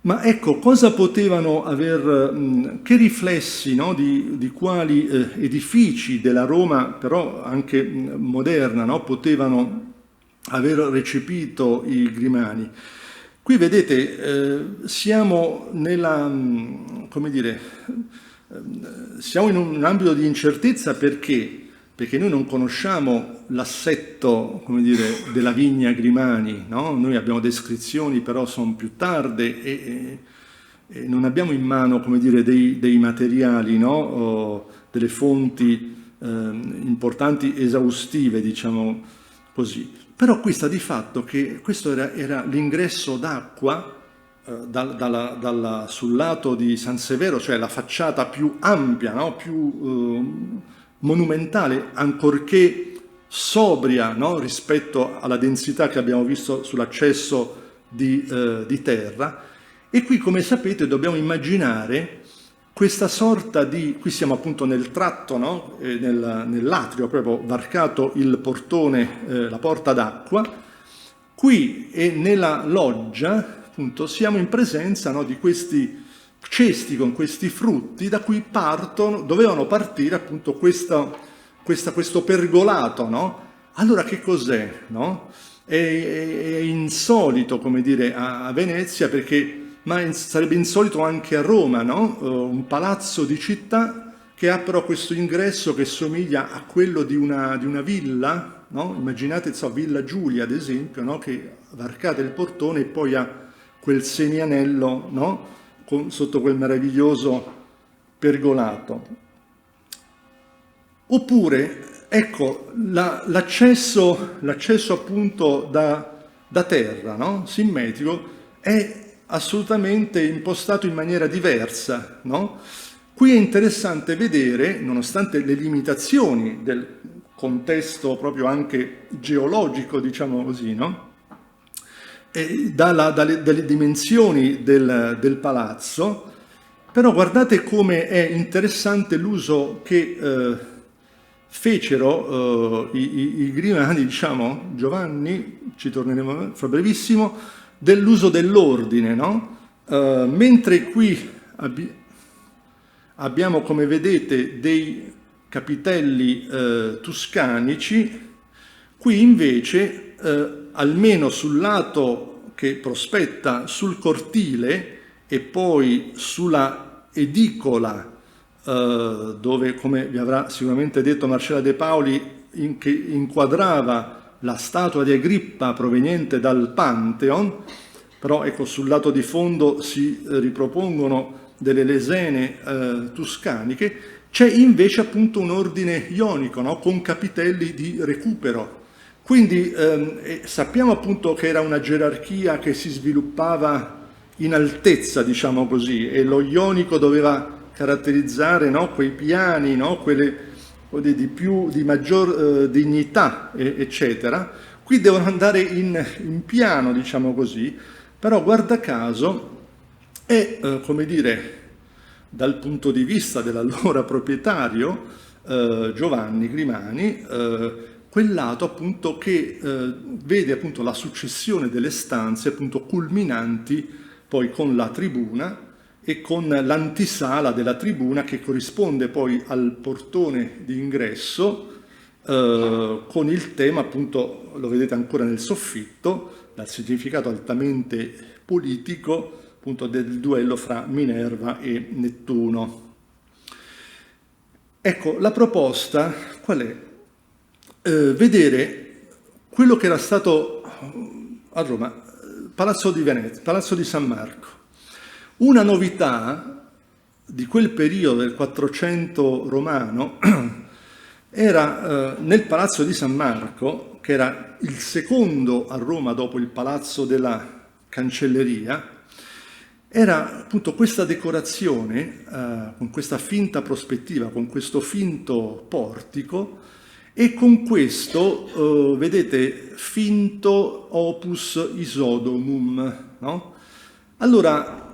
Speaker 2: Ma ecco, cosa potevano aver, che riflessi, no? di quali edifici della Roma, però anche moderna, no? Potevano aver recepito i Grimani. Qui vedete, siamo come dire, siamo in un ambito di incertezza perché noi non conosciamo l'assetto, come dire, della vigna Grimani, no? Noi abbiamo descrizioni, però sono più tarde e non abbiamo in mano, come dire, dei materiali, no? Delle fonti importanti, esaustive, diciamo così. Però qui sta di fatto che questo era l'ingresso d'acqua sul lato di San Severo, cioè la facciata più ampia, no? Più monumentale, ancorché sobria, no? Rispetto alla densità che abbiamo visto sull'accesso di terra. E qui, come sapete, dobbiamo immaginare questa sorta di, qui siamo appunto nel tratto, no? Nell'atrio, proprio varcato il portone, la porta d'acqua. Qui e nella loggia, appunto, siamo in presenza, no, di questi cesti con questi frutti da cui dovevano partire appunto questo pergolato, no? Allora che cos'è, no? È insolito, come dire, a Venezia, ma sarebbe insolito anche a Roma, no? Un palazzo di città che ha però questo ingresso che somiglia a quello di una villa, no? Immaginate, Villa Giulia ad esempio, no? Che varcate il portone e poi ha quel semianello, no? Sotto quel meraviglioso pergolato. Oppure, ecco, l'accesso appunto da terra, no? Simmetrico, è assolutamente impostato in maniera diversa, no? Qui è interessante vedere, nonostante le limitazioni del contesto proprio anche geologico, diciamo così, no? Dalle dimensioni del palazzo, però guardate come è interessante l'uso che fecero i Grimani, diciamo, Giovanni, ci torneremo fra brevissimo, dell'uso dell'ordine, no? Mentre qui abbiamo, come vedete, dei capitelli tuscanici, qui invece, almeno sul lato che prospetta sul cortile e poi sulla edicola, dove, come vi avrà sicuramente detto Marcella De Paoli, che inquadrava la statua di Agrippa proveniente dal Pantheon, però ecco, sul lato di fondo si ripropongono delle lesene tuscaniche, c'è invece appunto un ordine ionico, no? Con capitelli di recupero. Quindi sappiamo appunto che era una gerarchia che si sviluppava in altezza, diciamo così, e lo ionico doveva caratterizzare, no? Quei piani, no? Quelle di maggior dignità, eccetera. Qui devono andare in piano, diciamo così, però guarda caso è, come dire, dal punto di vista dell'allora proprietario, Giovanni Grimani, quel lato appunto che vede appunto la successione delle stanze appunto culminanti poi con la tribuna e con l'antisala della tribuna che corrisponde poi al portone di ingresso, con il tema appunto, lo vedete ancora nel soffitto, dal significato altamente politico appunto del duello fra Minerva e Nettuno. Ecco, la proposta qual è? Vedere quello che era stato a Roma, Palazzo di Venezia, Palazzo di San Marco. Una novità di quel periodo del 400 romano era nel Palazzo di San Marco, che era il secondo a Roma dopo il Palazzo della Cancelleria, era appunto questa decorazione con questa finta prospettiva, con questo finto portico e con questo, vedete, finto opus isodomum, no? Allora,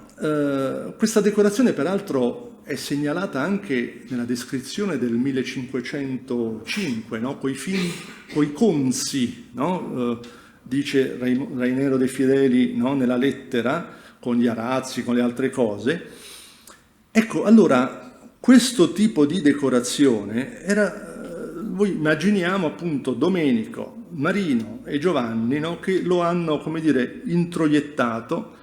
Speaker 2: questa decorazione peraltro è segnalata anche nella descrizione del 1505, no? Coi consi, no? Dice Rainero De Fideli, no? Nella lettera, con gli arazzi, con le altre cose. Ecco, allora, questo tipo di decorazione era, voi immaginiamo appunto Domenico, Marino e Giovanni, no? Che lo hanno, come dire, introiettato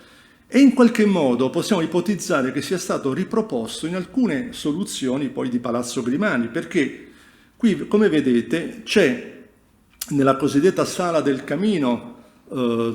Speaker 2: e in qualche modo possiamo ipotizzare che sia stato riproposto in alcune soluzioni poi di Palazzo Grimani, perché qui, come vedete, c'è nella cosiddetta Sala del Camino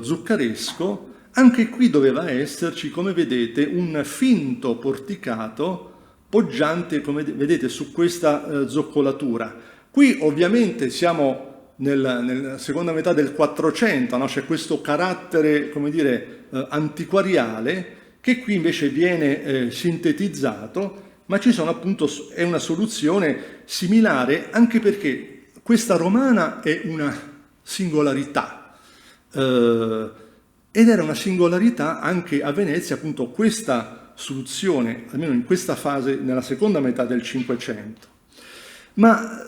Speaker 2: zuccaresco, anche qui doveva esserci, come vedete, un finto porticato poggiante, come vedete, su questa zoccolatura. Qui ovviamente siamo nella seconda metà del 400, no? C'è questo carattere, come dire, antiquariale, che qui invece viene sintetizzato, ma ci sono appunto, è una soluzione similare, anche perché questa romana è una singolarità, ed era una singolarità anche a Venezia, appunto, questa soluzione, almeno in questa fase, nella seconda metà del Cinquecento. Ma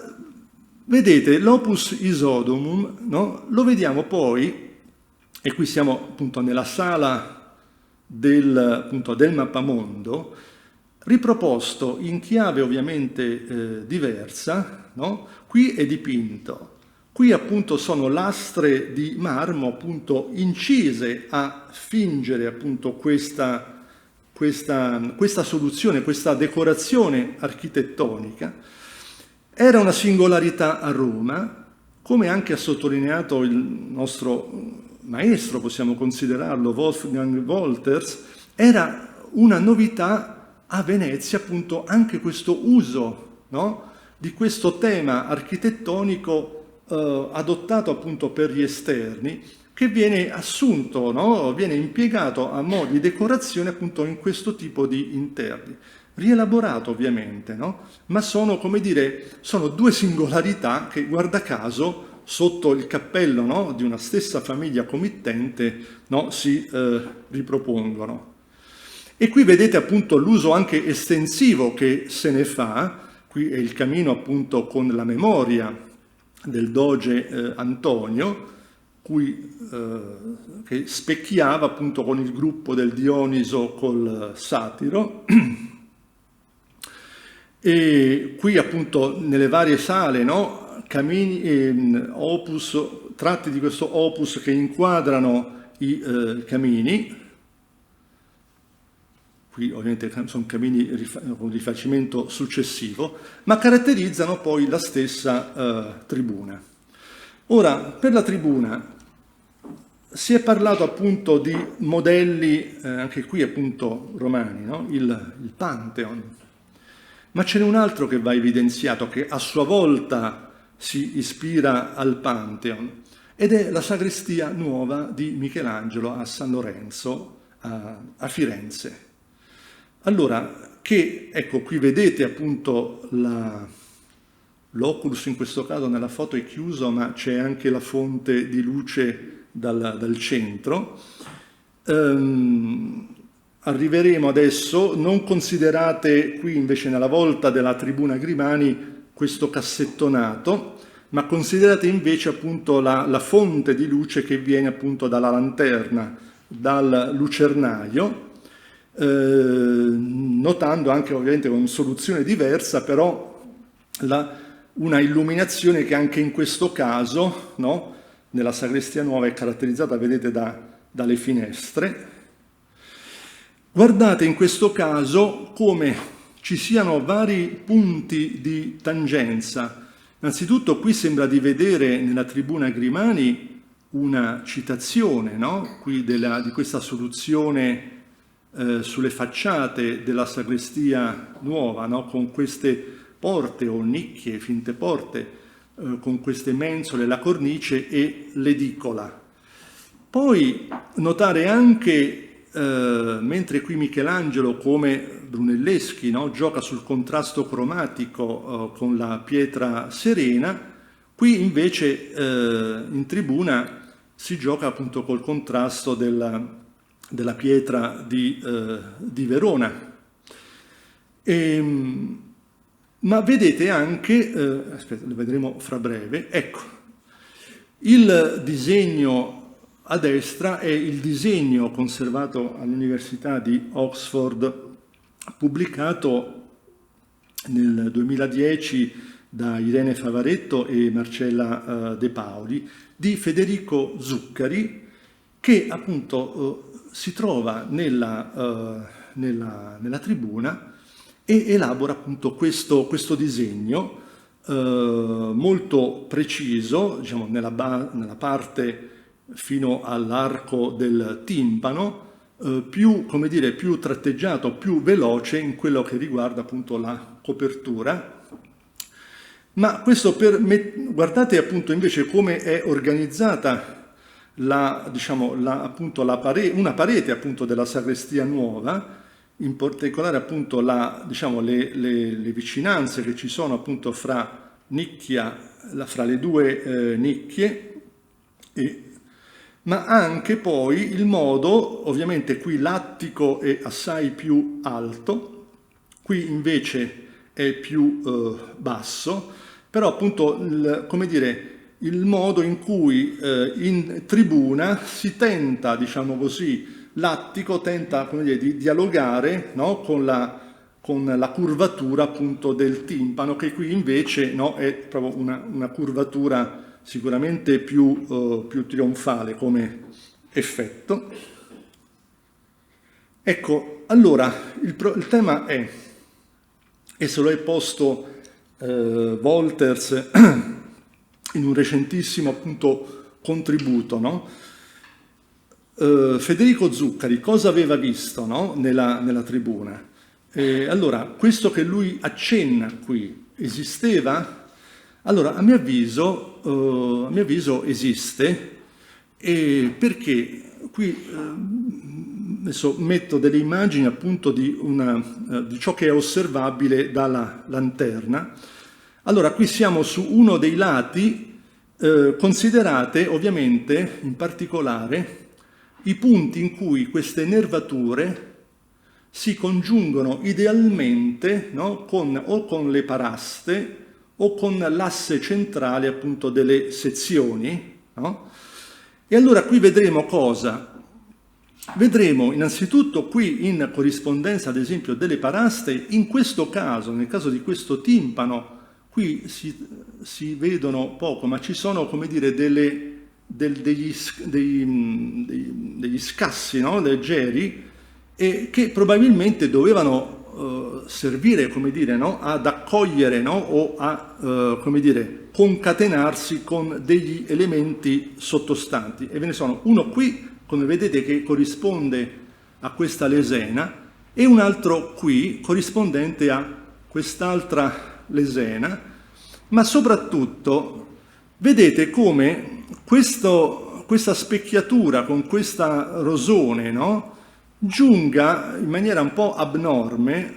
Speaker 2: vedete, l'opus Isodomum, no? Lo vediamo poi, e qui siamo appunto nella sala del mappamondo, riproposto in chiave ovviamente diversa, no? Qui è dipinto, qui appunto sono lastre di marmo appunto incise a fingere appunto questa soluzione, questa decorazione architettonica. Era una singolarità a Roma, come anche ha sottolineato il nostro maestro, possiamo considerarlo, Wolfgang Wolters, era una novità a Venezia appunto anche questo uso, no? Di questo tema architettonico adottato appunto per gli esterni, che viene assunto, no? Viene impiegato a mo' di decorazione appunto in questo tipo di interni. Rielaborato ovviamente, no? Ma sono, come dire, sono due singolarità che, guarda caso, sotto il cappello, no, di una stessa famiglia committente, no, si ripropongono. E qui vedete appunto l'uso anche estensivo che se ne fa. Qui è il camino appunto con la memoria del doge Antonio, che specchiava appunto con il gruppo del Dioniso col Satiro. E qui appunto nelle varie sale, no, camini, opus, tratti di questo opus che inquadrano i camini. Qui ovviamente sono camini con rifacimento successivo, ma caratterizzano poi la stessa tribuna. Ora, per la tribuna si è parlato appunto di modelli, anche qui appunto romani, no? Il Pantheon, ma ce n'è un altro che va evidenziato, che a sua volta si ispira al Pantheon, ed è la sagrestia nuova di Michelangelo a San Lorenzo, a Firenze. Allora, ecco, qui vedete appunto l'oculus, in questo caso nella foto è chiuso, ma c'è anche la fonte di luce dal centro. Arriveremo adesso, non considerate qui invece nella volta della tribuna Grimani questo cassettonato, ma considerate invece appunto la fonte di luce che viene appunto dalla lanterna, dal lucernaio, notando anche ovviamente con soluzione diversa, però una illuminazione che anche in questo caso, no, nella sagrestia nuova è caratterizzata, vedete, dalle finestre. Guardate in questo caso come ci siano vari punti di tangenza. Innanzitutto qui sembra di vedere nella tribuna Grimani una citazione, no? Qui di questa soluzione sulle facciate della sagrestia nuova, no? Con queste porte o nicchie, finte porte, con queste mensole, la cornice e l'edicola. Poi notare anche, mentre qui Michelangelo, come Brunelleschi, no, gioca sul contrasto cromatico con la pietra serena, qui invece in tribuna si gioca appunto col contrasto della pietra di Verona. Ma vedete anche, aspetta, lo vedremo fra breve, ecco, il disegno a destra è il disegno conservato all'Università di Oxford, pubblicato nel 2010 da Irene Favaretto e Marcella De Paoli, di Federico Zuccari, che appunto si trova nella tribuna e elabora appunto questo disegno molto preciso, diciamo nella parte fino all'arco del timpano, più, come dire, più tratteggiato, più veloce in quello che riguarda appunto la copertura. Ma questo guardate appunto invece come è organizzata appunto una parete appunto della sagrestia nuova, in particolare appunto le vicinanze che ci sono appunto fra le due nicchie, ma anche poi il modo, ovviamente qui l'attico è assai più alto, qui invece è più basso, però appunto, come dire, il modo in cui in tribuna si tenta, diciamo così, l'attico tenta, come dire, di dialogare, no, con la curvatura appunto del timpano, che qui invece, no, è proprio una curvatura sicuramente più trionfale come effetto. Ecco, allora il tema è, e se lo è posto Wolters in un recentissimo appunto contributo, no? Federico Zuccari cosa aveva visto, no, nella tribuna? Allora, questo che lui accenna qui esisteva? Allora, a mio avviso esiste, perché qui adesso metto delle immagini appunto di ciò che è osservabile dalla lanterna. Allora, qui siamo su uno dei lati, considerate ovviamente in particolare i punti in cui queste nervature si congiungono idealmente, no, o con le paraste o con l'asse centrale appunto delle sezioni, no? E allora qui vedremo cosa? Vedremo innanzitutto qui in corrispondenza ad esempio delle paraste, in questo caso, nel caso di questo timpano, qui si vedono poco, ma ci sono, come dire, degli scassi, no, leggeri, che probabilmente dovevano servire, come dire, no, ad accogliere, no, o a, come dire, concatenarsi con degli elementi sottostanti. E ve ne sono uno qui, come vedete, che corrisponde a questa lesena, e un altro qui, corrispondente a quest'altra lesena, ma soprattutto vedete come questa specchiatura con questa rosone, no, giunga in maniera un po' abnorme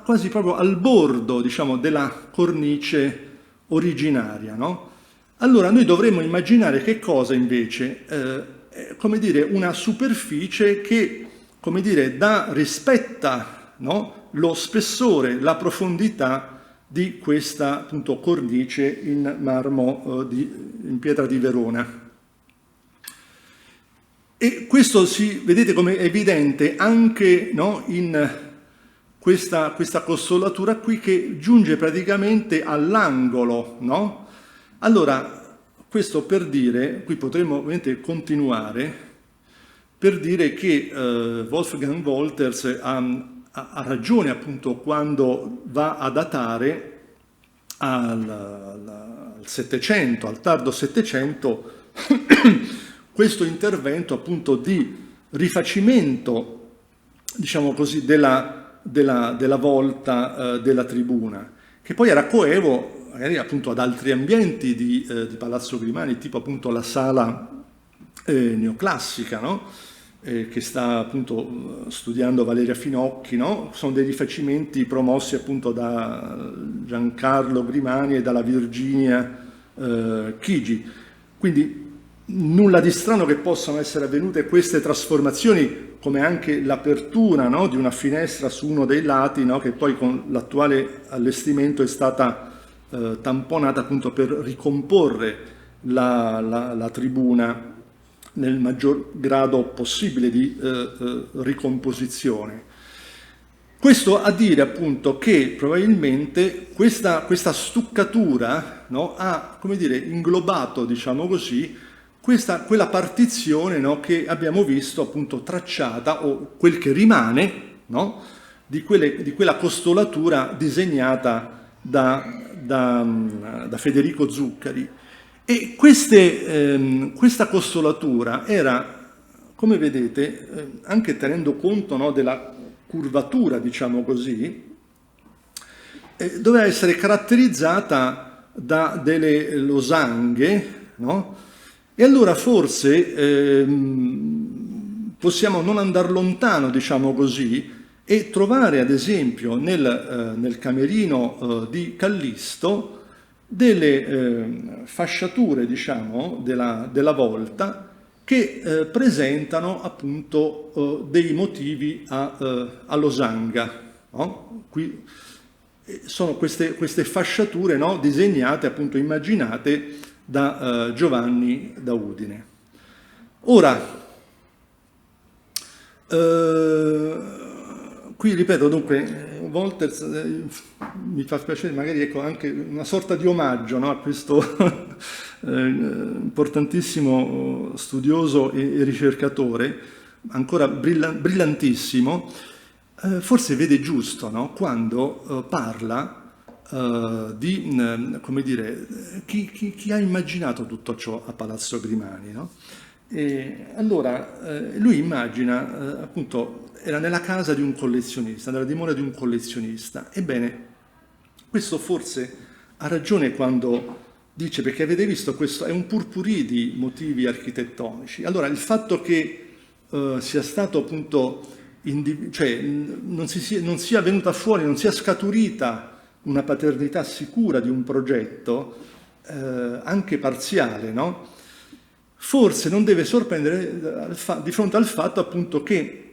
Speaker 2: quasi proprio al bordo, diciamo, della cornice originaria, no? Allora noi dovremmo immaginare che cosa invece? Come dire, una superficie che, come dire, rispetta, no, lo spessore, la profondità di questa appunto cornice in marmo in pietra di Verona. E questo vedete come è evidente anche, no, in questa costellatura qui, che giunge praticamente all'angolo, no? Allora, questo per dire, qui potremmo ovviamente continuare, per dire che Wolfgang Wolters ha ragione appunto quando va a datare al Settecento, al tardo Settecento, questo intervento appunto di rifacimento, diciamo così, della volta della tribuna, che poi era coevo magari appunto ad altri ambienti di Palazzo Grimani, tipo appunto la sala neoclassica, no? Che sta appunto studiando Valeria Finocchi, no? Sono dei rifacimenti promossi appunto da Giancarlo Grimani e dalla Virginia Chigi. Quindi nulla di strano che possano essere avvenute queste trasformazioni, come anche l'apertura, no, di una finestra su uno dei lati, no, che poi con l'attuale allestimento è stata tamponata appunto per ricomporre la tribuna nel maggior grado possibile di ricomposizione. Questo a dire appunto che probabilmente questa stuccatura, no, ha, come dire, inglobato, diciamo così, quella partizione, no, che abbiamo visto appunto tracciata, o quel che rimane, no, di quella costolatura disegnata da Federico Zuccari. E questa costolatura era, come vedete, anche tenendo conto, no, della curvatura, diciamo così, doveva essere caratterizzata da delle losanghe, no? E allora forse possiamo non andare lontano, diciamo così, e trovare ad esempio nel camerino di Callisto delle fasciature, diciamo, della volta, che presentano appunto dei motivi a losanga, no? Qui sono queste fasciature, no? Disegnate, appunto immaginate da Giovanni da Udine. Ora, qui ripeto, dunque, Wolters mi fa piacere, magari ecco anche una sorta di omaggio, no? A questo importantissimo studioso e ricercatore, ancora brillantissimo, forse vede giusto, no? Quando parla di, come dire, chi ha immaginato tutto ciò a Palazzo Grimani, no? E allora lui immagina, appunto, era nella casa di un collezionista, nella dimora di un collezionista. Ebbene, questo forse ha ragione quando dice, perché avete visto, questo è un purpurì di motivi architettonici. Allora, il fatto che sia stato appunto, cioè non sia venuta fuori, non sia scaturita una paternità sicura di un progetto, anche parziale, no? Forse non deve sorprendere di fronte al fatto appunto che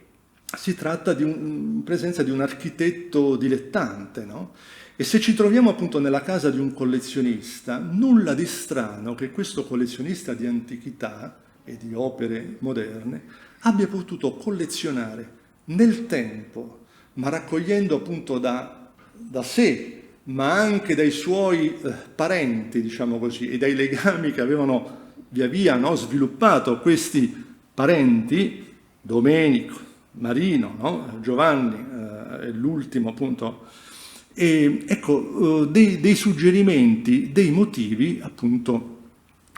Speaker 2: si tratta di in presenza di un architetto dilettante, no? E se ci troviamo appunto nella casa di un collezionista, nulla di strano che questo collezionista di antichità e di opere moderne abbia potuto collezionare nel tempo, ma raccogliendo appunto da sé, ma anche dai suoi parenti, diciamo così, e dai legami che avevano via via, no, sviluppato questi parenti, Domenico, Marino, no? Giovanni, l'ultimo appunto, e ecco dei suggerimenti, dei motivi appunto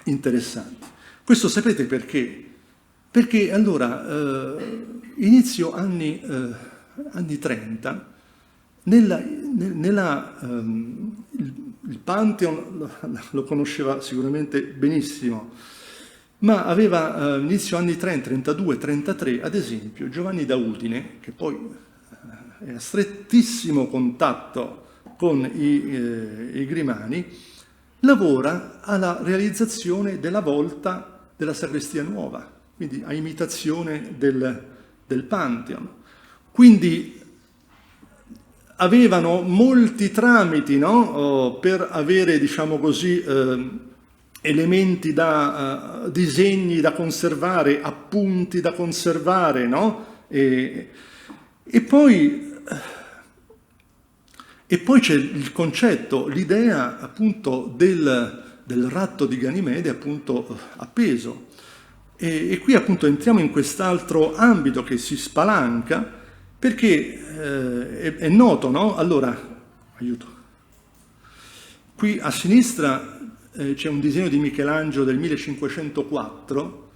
Speaker 2: interessanti. Questo sapete perché? Perché allora inizio anni 30 il Pantheon lo conosceva sicuramente benissimo, ma aveva inizio anni 30, 32, 33, ad esempio, Giovanni da Udine, che poi è a strettissimo contatto con i Grimani, lavora alla realizzazione della volta della Sagrestia Nuova, quindi a imitazione del Pantheon. Quindi avevano molti tramiti, no? Per avere, diciamo così, elementi disegni da conservare, appunti da conservare, no? E poi c'è il concetto, l'idea appunto del ratto di Ganimede appunto appeso. E qui appunto entriamo in quest'altro ambito che si spalanca, perché è noto, no? Allora, aiuto. Qui a sinistra c'è un disegno di Michelangelo del 1504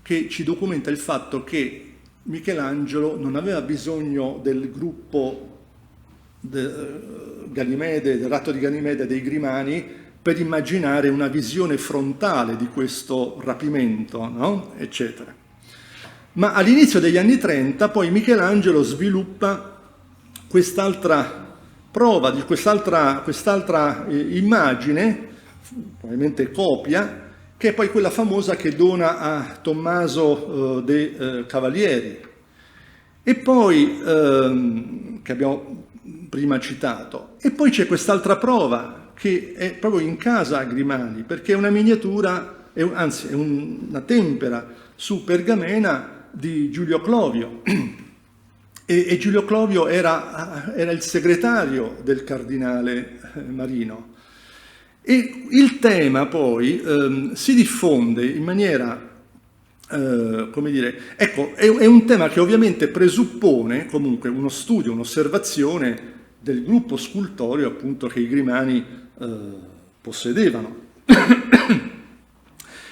Speaker 2: che ci documenta il fatto che Michelangelo non aveva bisogno del gruppo Ganimede, del ratto di Ganimede dei Grimani per immaginare una visione frontale di questo rapimento, no? Eccetera. Ma all'inizio degli anni 30 poi Michelangelo sviluppa quest'altra prova, quest'altra immagine, probabilmente copia, che è poi quella famosa che dona a Tommaso de Cavalieri. E poi, che abbiamo prima citato, e poi c'è quest'altra prova che è proprio in casa a Grimani, perché è una miniatura, anzi è una tempera su pergamena di Giulio Clovio, e Giulio Clovio era il segretario del cardinale Marino. E il tema poi si diffonde in maniera, come dire, ecco, è un tema che ovviamente presuppone comunque uno studio, un'osservazione del gruppo scultoreo appunto che i Grimani possedevano.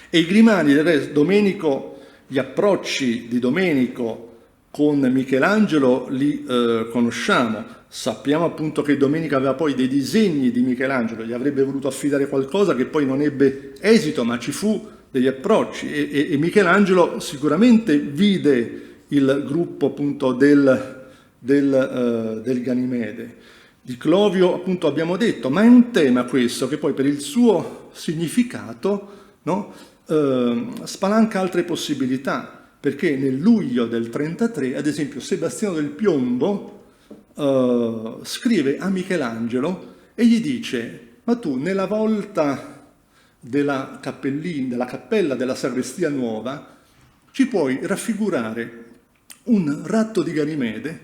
Speaker 2: E i Grimani, del resto, Domenico, gli approcci di Domenico con Michelangelo li conosciamo. Sappiamo appunto che Domenico aveva poi dei disegni di Michelangelo, gli avrebbe voluto affidare qualcosa che poi non ebbe esito, ma ci fu degli approcci e Michelangelo sicuramente vide il gruppo appunto del Ganimede. Di Clovio appunto abbiamo detto, ma è un tema questo che poi per il suo significato, no, spalanca altre possibilità, perché nel luglio del 33, ad esempio, Sebastiano del Piombo scrive a Michelangelo e gli dice: ma tu nella volta della cappella della Sagrestia Nuova ci puoi raffigurare un ratto di Ganimede,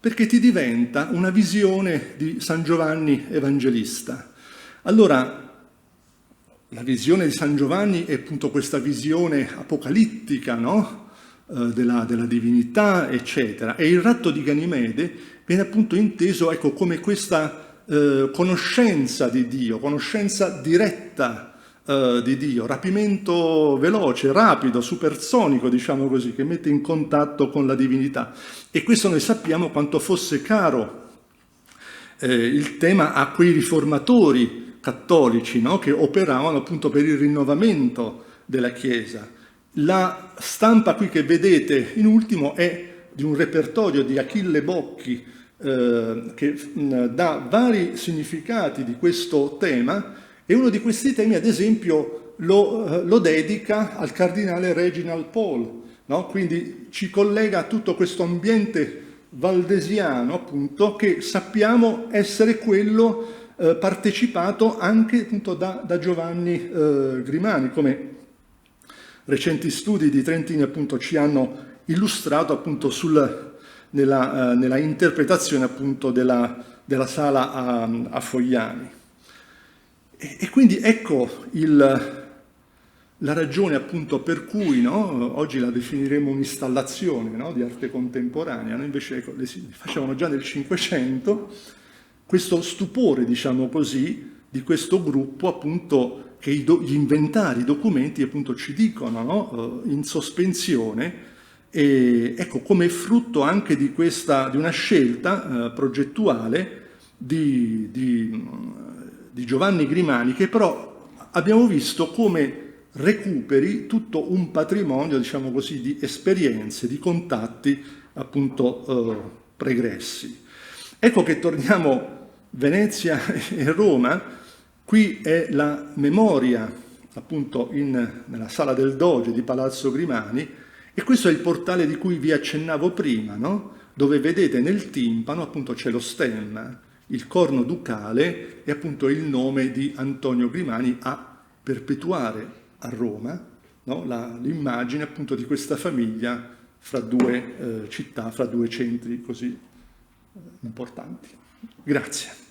Speaker 2: perché ti diventa una visione di San Giovanni Evangelista. Allora, la visione di San Giovanni è appunto questa visione apocalittica, no? della divinità, eccetera. E il ratto di Ganimede viene appunto inteso, ecco, come questa conoscenza di Dio, conoscenza diretta di Dio, rapimento veloce, rapido, supersonico, diciamo così, che mette in contatto con la divinità. E questo noi sappiamo quanto fosse caro il tema a quei riformatori cattolici, no? Che operavano appunto per il rinnovamento della Chiesa. La stampa qui che vedete in ultimo è di un repertorio di Achille Bocchi che dà vari significati di questo tema, e uno di questi temi, ad esempio, lo dedica al cardinale Reginald Pole, no? Quindi ci collega a tutto questo ambiente valdesiano, appunto, che sappiamo essere quello partecipato anche appunto da Giovanni Grimani, come recenti studi di Trentini appunto ci hanno illustrato appunto nella interpretazione appunto della sala a Fogliani. E quindi ecco la ragione appunto per cui, no, oggi la definiremo un'installazione, no, di arte contemporanea, noi invece ecco, le facevano già nel Cinquecento, questo stupore, diciamo così, di questo gruppo appunto che gli inventari, i documenti appunto ci dicono, no, in sospensione, e ecco come frutto anche di una scelta progettuale di Giovanni Grimani, che però abbiamo visto come recuperi tutto un patrimonio, diciamo così, di esperienze, di contatti appunto pregressi. Ecco che torniamo Venezia e Roma. Qui è la memoria appunto nella sala del Doge di Palazzo Grimani, e questo è il portale di cui vi accennavo prima, no? Dove vedete nel timpano appunto c'è lo stemma, il corno ducale e appunto il nome di Antonio Grimani a perpetuare a Roma, no? L'immagine appunto di questa famiglia fra due città, fra due centri così importanti. Grazie.